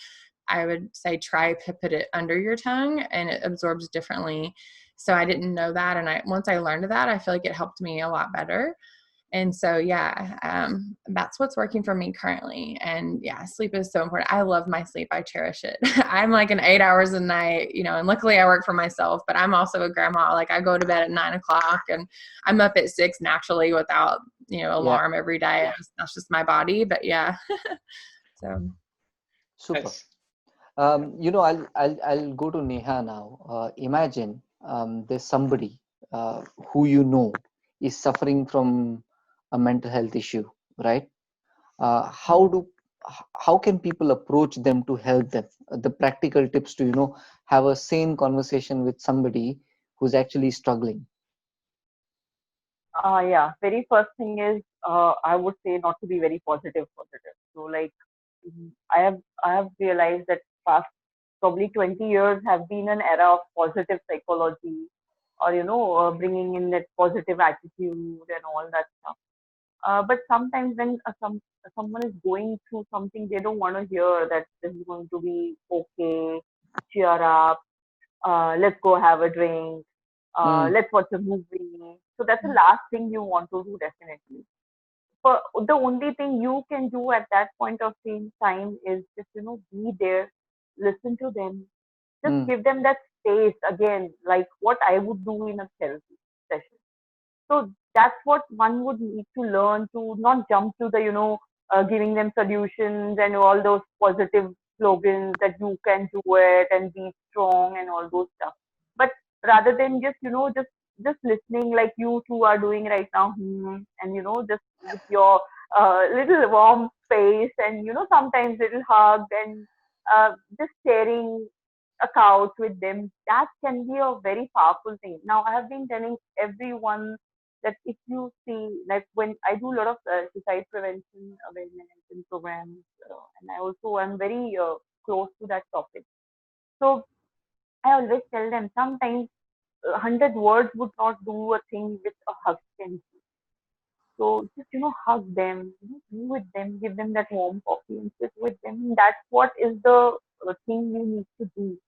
I would say try to put it under your tongue and it absorbs differently. So I didn't know that. And once I learned that, I feel like it helped me a lot better. And so, yeah, that's what's working for me currently. And yeah, sleep is so important. I love my sleep. I cherish it. I'm like an 8 hours a night, and luckily I work for myself, but I'm also a grandma. Like I go to bed at 9 o'clock and I'm up at 6 naturally without, Yeah, alarm every day. That's just my body, but yeah. So. super. Nice. I'll go to Neha now. Imagine there's somebody who is suffering from a mental health issue, right? Uh, how do how can people approach them to help them? The practical tips to have a sane conversation with somebody who's actually struggling. Yeah, very first thing is I would say not to be very positive. So like I have realized that past probably 20 years have been an era of positive psychology, or bringing in that positive attitude and all that stuff. But sometimes when someone is going through something, they don't want to hear that this is going to be okay, cheer up, let's go have a drink, Mm, let's watch a movie. So that's the last thing you want to do, definitely. But the only thing you can do at that point of time is just, be there, listen to them, just mm, give them that space again, like what I would do in a therapy session. So that's what one would need to learn, to not jump to the, giving them solutions and all those positive slogans that you can do it and be strong and all those stuff. But rather than just, just listening like you two are doing right now, and, just with your little warm face and, sometimes little hug and just sharing a couch with them, that can be a very powerful thing. Now, I have been telling everyone that if you see, like when I do a lot of suicide prevention awareness and programs, and I also am very close to that topic. So I always tell them sometimes 100 words would not do a thing with a hug can do. So just hug them, be with them, give them that warm coffee and sit with them. That's what is the thing you need to do.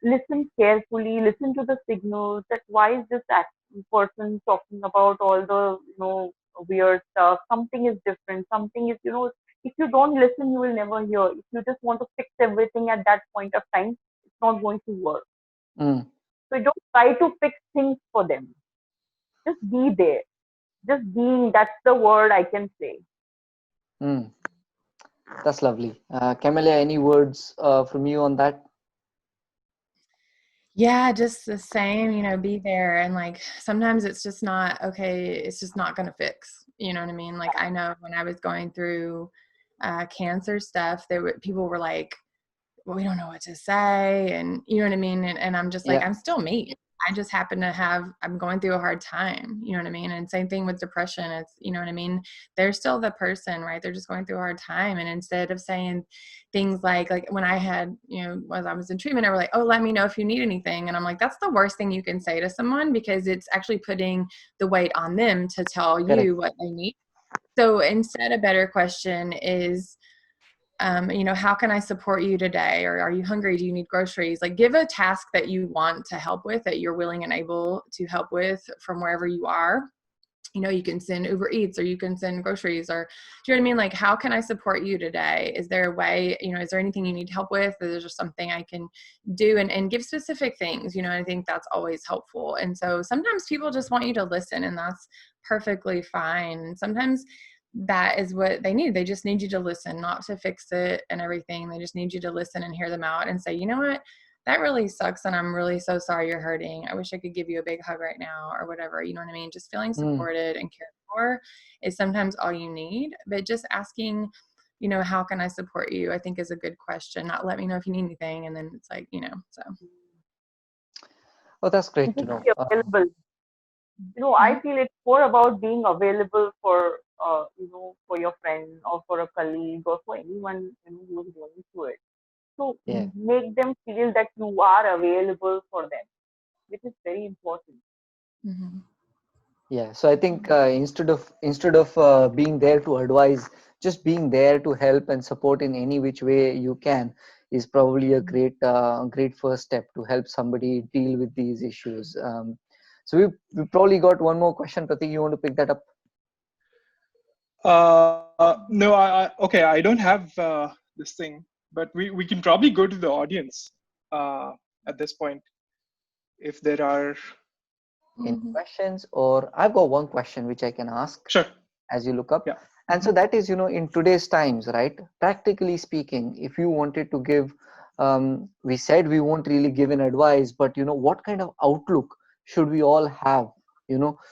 Listen carefully, listen to the signals, that why is this person talking about all the weird stuff. Something is different, something is, if you don't listen, you will never hear. If you just want to fix everything at that point of time, it's not going to work. mm, So don't try to fix things for them, just be there, just being. That's the word I can say. mm. That's lovely. Camelia, any words from you on that? Yeah, just the same, be there. And like sometimes it's just not okay, it's just not gonna fix. You know what I mean? Like I know when I was going through cancer stuff, people were like, well, we don't know what to say, and you know what I mean? And I'm just like, Yeah. I'm still me. I just happen to I'm going through a hard time, you know what I mean? And same thing with depression. It's, you know what I mean? They're still the person, right? They're just going through a hard time. And instead of saying things like when I had, when I was in treatment, they were like, oh, let me know if you need anything. And I'm like, that's the worst thing you can say to someone, because it's actually putting the weight on them to tell Correct. you what they need. So instead, a better question is, how can I support you today? Or are you hungry? Do you need groceries? Like give a task that you want to help with, that you're willing and able to help with from wherever you are. You can send Uber Eats, or you can send groceries, or do you know what I mean? Like, how can I support you today? Is there a way, is there anything you need help with? Is there just something I can do? And give specific things, I think that's always helpful. And so sometimes people just want you to listen, and that's perfectly fine. Sometimes that is what they need. They just need you to listen, not to fix it and everything. They just need you to listen and hear them out and say, you know what? That really sucks, and I'm really so sorry you're hurting. I wish I could give you a big hug right now, or whatever. You know what I mean? Just feeling Mm, supported and cared for is sometimes all you need. But just asking, how can I support you, I think is a good question. Not let me know if you need anything, and then it's like, so. oh, that's And great to just know. be available. I Mhm. feel it's more about being available for, for your friend or for a colleague or for anyone, who is going through it. So Yeah. make them feel that you are available for them, which is very important. Mhm. Yeah, so I think instead of being there to advise, just being there to help and support in any which way you can, is probably a great first step to help somebody deal with these issues. So we probably got one more question. Pratik, you want to pick that up? No, okay, I don't have this thing, but we can probably go to the audience uh, at this point if there are. Any Mhm. questions? Or I've got one question which I can ask Sure. as you look up. Yeah. And so that is, in today's times, right? Practically speaking, if you wanted to give, we said we won't really give an advice, but what kind of outlook should we all have,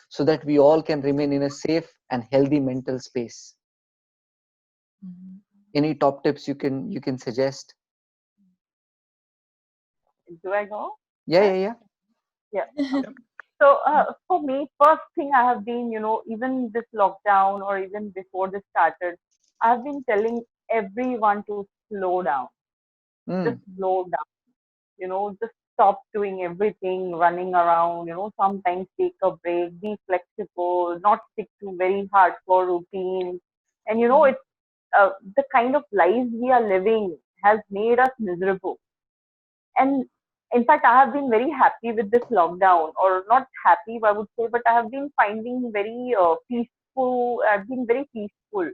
so that we all can remain in a safe and healthy mental space? Mhm. Any top tips you can suggest? Do I go? Yeah, yeah, yeah. Yeah. Yep. So for me, first thing I have been, even this lockdown or even before this started, I've been telling everyone to slow down, just Mm, slow down, just stop doing everything, running around, sometimes take a break, be flexible, not stick to very hardcore routines. And, it's the kind of lives we are living has made us miserable. And in fact, I have been very happy with this lockdown, or not happy, I would say, but I have been finding very peaceful. I've been very peaceful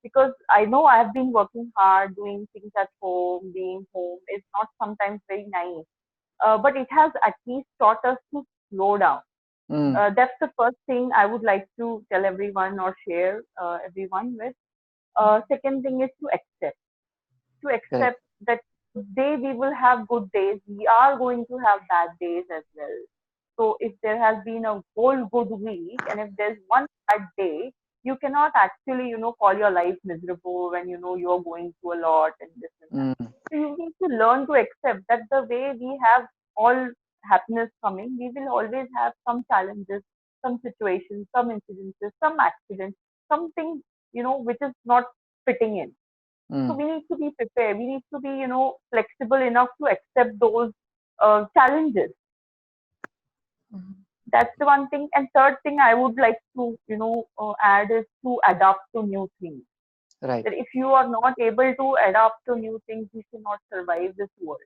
because I know I have been working hard, doing things at home, being home is not sometimes very nice. But it has at least taught us to slow down. mm, That's the first thing I would like to tell everyone or share everyone with. Second thing is to accept correct. that today we will have good days. We are going to have bad days as well. So if there has been a whole good week and if there's one bad day, you cannot actually, call your life miserable when you know you're going through a lot and this and that. Mm, So you need to learn to accept that the way we have all happiness coming, we will always have some challenges, some situations, some incidences, some accidents, something, which is not fitting in. So mm, we need to be prepared. We need to be, flexible enough to accept those challenges. Mhm. That's the one thing. And third thing I would like to, add is to adapt to new things. right. That if you are not able to adapt to new things, you cannot survive this world.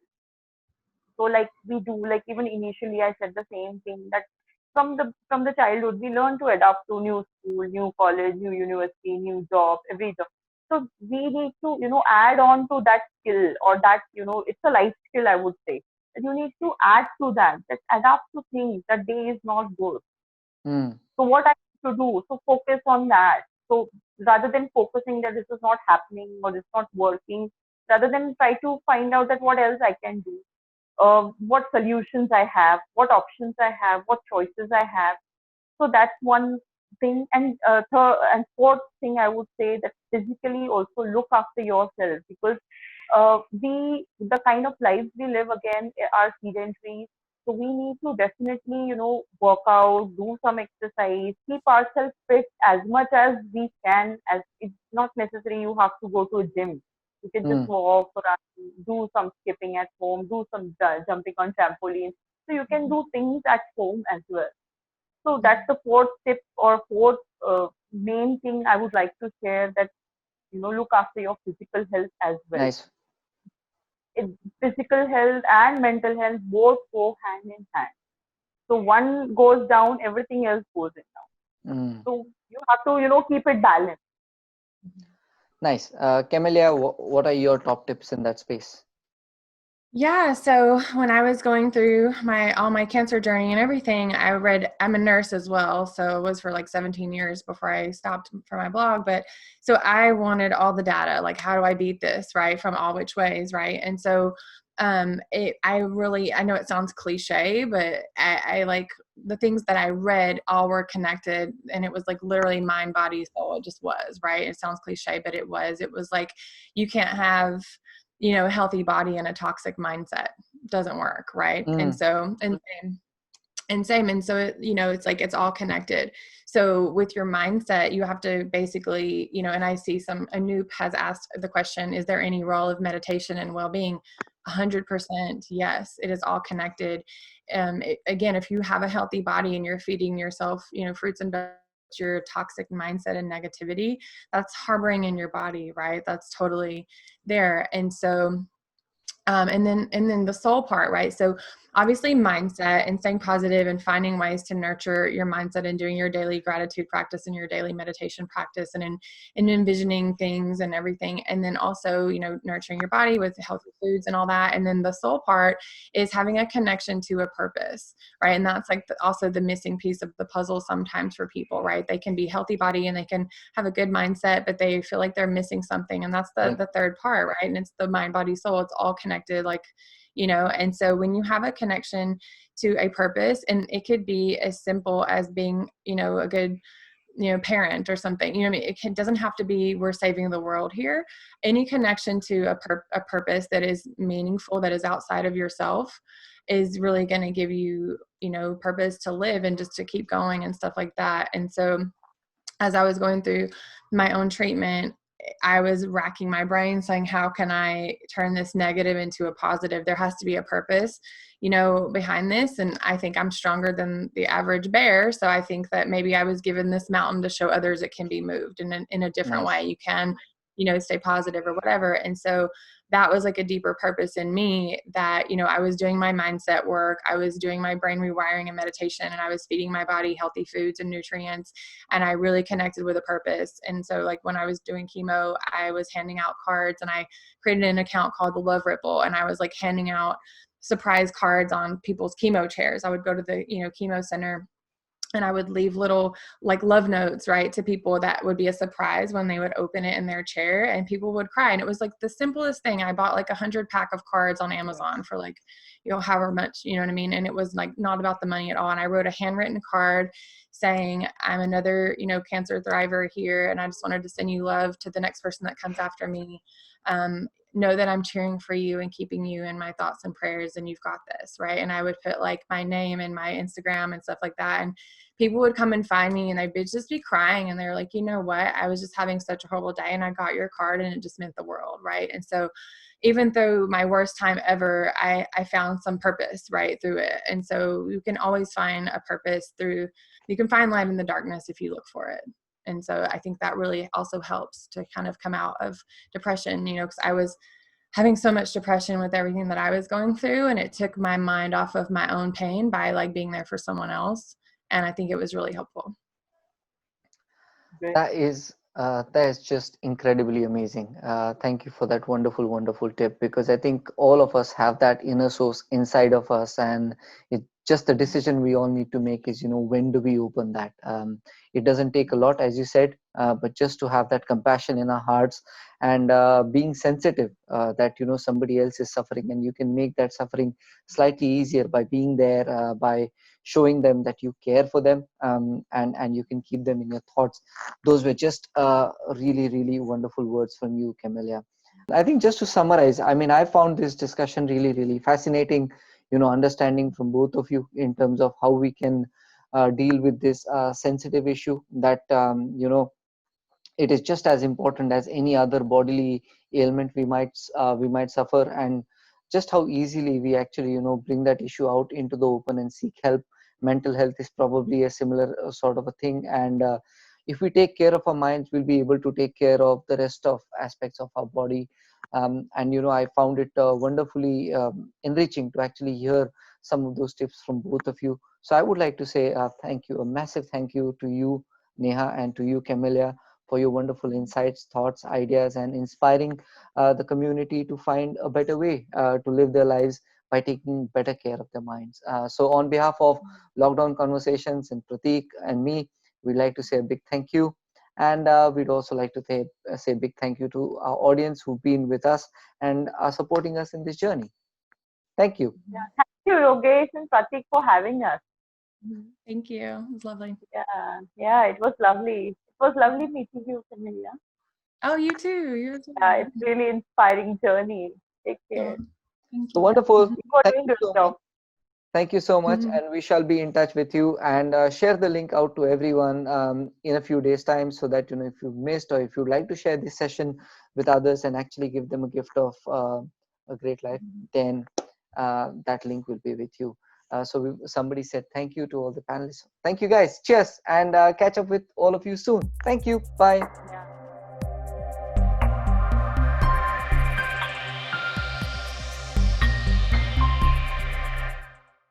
So like we do, like even initially I said the same thing that from the childhood we learn to adapt to new school, new college, new university, new job, every job. So we need to, add on to that skill or that, it's a life skill I would say. That you need to add to that adapt to things that day is not good. Mm, So what I need to do, so focus on that. So rather than focusing that this is not happening or it's not working, rather than try to find out that what else I can do, what solutions I have, what options I have, what choices I have. So that's one thing. And third and fourth thing, I would say that physically also look after yourself because the kind of lives we live again are sedentary. So we need to definitely, work out, do some exercise, keep ourselves fit as much as we can. As it's not necessary you have to go to a gym. You can just mm, walk, run, do some skipping at home, do some jumping on trampoline. So you can do things at home as well. So that's Mhm. the fourth tip or fourth main thing I would like to share that, look after your physical health as well. nice. It, physical health and mental health both go hand in hand. So one goes down, everything else goes in down. Mm, So you have to, keep it balanced. nice. Camelia, what are your top tips in that space? Yeah, so when I was going through all my cancer journey and everything, I'm a nurse as well, so it was for like 17 years before I stopped for my blog, but so I wanted all the data, like how do I beat this, right, from all which ways, right? And so I know it sounds cliche, but I like the things that I read all were connected, and it was like literally mind, body, soul. It just was, right? It sounds cliche, but it was like you can't have a healthy body and a toxic mindset. Doesn't work, right? And Mm, so and so it's like it's all connected. So with your mindset, you have to basically, and I see Anoop has asked the question, is there any role of meditation and well-being? 100% yes, it is all connected. Again, if you have a healthy body and you're feeding yourself fruits and vegetables, your toxic mindset and negativity, that's harboring in your body, right? That's totally there. And so And then the soul part, right? So obviously mindset and staying positive and finding ways to nurture your mindset and doing your daily gratitude practice and your daily meditation practice and envisioning things and everything. And then also, nurturing your body with healthy foods and all that. And then the soul part is having a connection to a purpose, right? And that's like also the missing piece of the puzzle sometimes for people, right? They can be healthy body and they can have a good mindset, but they feel like they're missing something. And that's the third part, right? And it's the mind, body, soul. It's all connected, like, and so when you have a connection to a purpose, and it could be as simple as being, a good, parent or something, I mean, doesn't have to be, we're saving the world here. Any connection to a purpose that is meaningful, that is outside of yourself, is really going to give you, purpose to live and just to keep going and stuff like that. And so as I was going through my own treatment, I was racking my brain saying, how can I turn this negative into a positive? There has to be a purpose, behind this. And I think I'm stronger than the average bear. So I think that maybe I was given this mountain to show others it can be moved in a different way. You can, stay positive or whatever. And so that was like a deeper purpose in me, that, I was doing my mindset work. I was doing my brain rewiring and meditation, and I was feeding my body healthy foods and nutrients. And I really connected with a purpose. And so like when I was doing chemo, I was handing out cards, and I created an account called the Love Ripple. And I was like handing out surprise cards on people's chemo chairs. I would go to the, chemo center, and I would leave little like love notes, right, to people that would be a surprise when they would open it in their chair, and people would cry. And it was like the simplest thing. I bought like 100 pack of cards on Amazon for like, however much, you know what I mean? And it was like not about the money at all. And I wrote a handwritten card saying, I'm another, cancer thriver here, and I just wanted to send you love to the next person that comes after me. Know that I'm cheering for you and keeping you in my thoughts and prayers, and you've got this, right? And I would put like my name and my Instagram and stuff like that. And people would come and find me, and they'd just be crying, and they're like, you know what, I was just having such a horrible day, and I got your card, and it just meant the world, right? And so even though my worst time ever, I found some purpose right through it. And so you can always find a purpose you can find light in the darkness if you look for it. And so I think that really also helps to kind of come out of depression, because I was having so much depression with everything that I was going through, and it took my mind off of my own pain by like being there for someone else. And I think it was really helpful. That is just incredibly amazing. Thank you for that wonderful tip, because I think all of us have that inner source inside of us, and it just the decision we all need to make is, when do we open that? It doesn't take a lot, as you said, but just to have that compassion in our hearts, and being sensitive that, somebody else is suffering, and you can make that suffering slightly easier by being there, by showing them that you care for them, and you can keep them in your thoughts. Those were just really wonderful words from you, Kamelia. I think just to summarize, I mean, I found this discussion really fascinating, understanding from both of you in terms of how we can deal with this sensitive issue, that, it is just as important as any other bodily ailment we might suffer, and just how easily we actually, bring that issue out into the open and seek help. Mental health is probably a similar sort of a thing, and if we take care of our minds, we'll be able to take care of the rest of aspects of our body. And I found it wonderfully enriching to actually hear some of those tips from both of you. So I would like to say thank you, a massive thank you to you, Neha, and to you, Kamelia, for your wonderful insights, thoughts, ideas, and inspiring the community to find a better way to live their lives by taking better care of their minds. So on behalf of Lockdown Conversations and Prateek and me, we'd like to say a big thank you. And we'd also like to say a big thank you to our audience who've been with us and are supporting us in this journey. Thank you. Yeah, thank you, Yogesh and Pratik, for having us. Thank you. It was lovely. Yeah, it was lovely. It was lovely meeting you, Kamelia. Oh, you too. You too. Yeah, it's really inspiring journey. Take care. Oh, thank So you. wonderful. You are Thank doing you good so much. job. Thank you so much, and we shall be in touch with you, and share the link out to everyone in a few days' time, so that if you've missed, or if you'd like to share this session with others and actually give them a gift of a great life, then that link will be with you. So somebody said thank you to all the panelists. Thank you, guys. Cheers, and catch up with all of you soon. Thank you. Bye.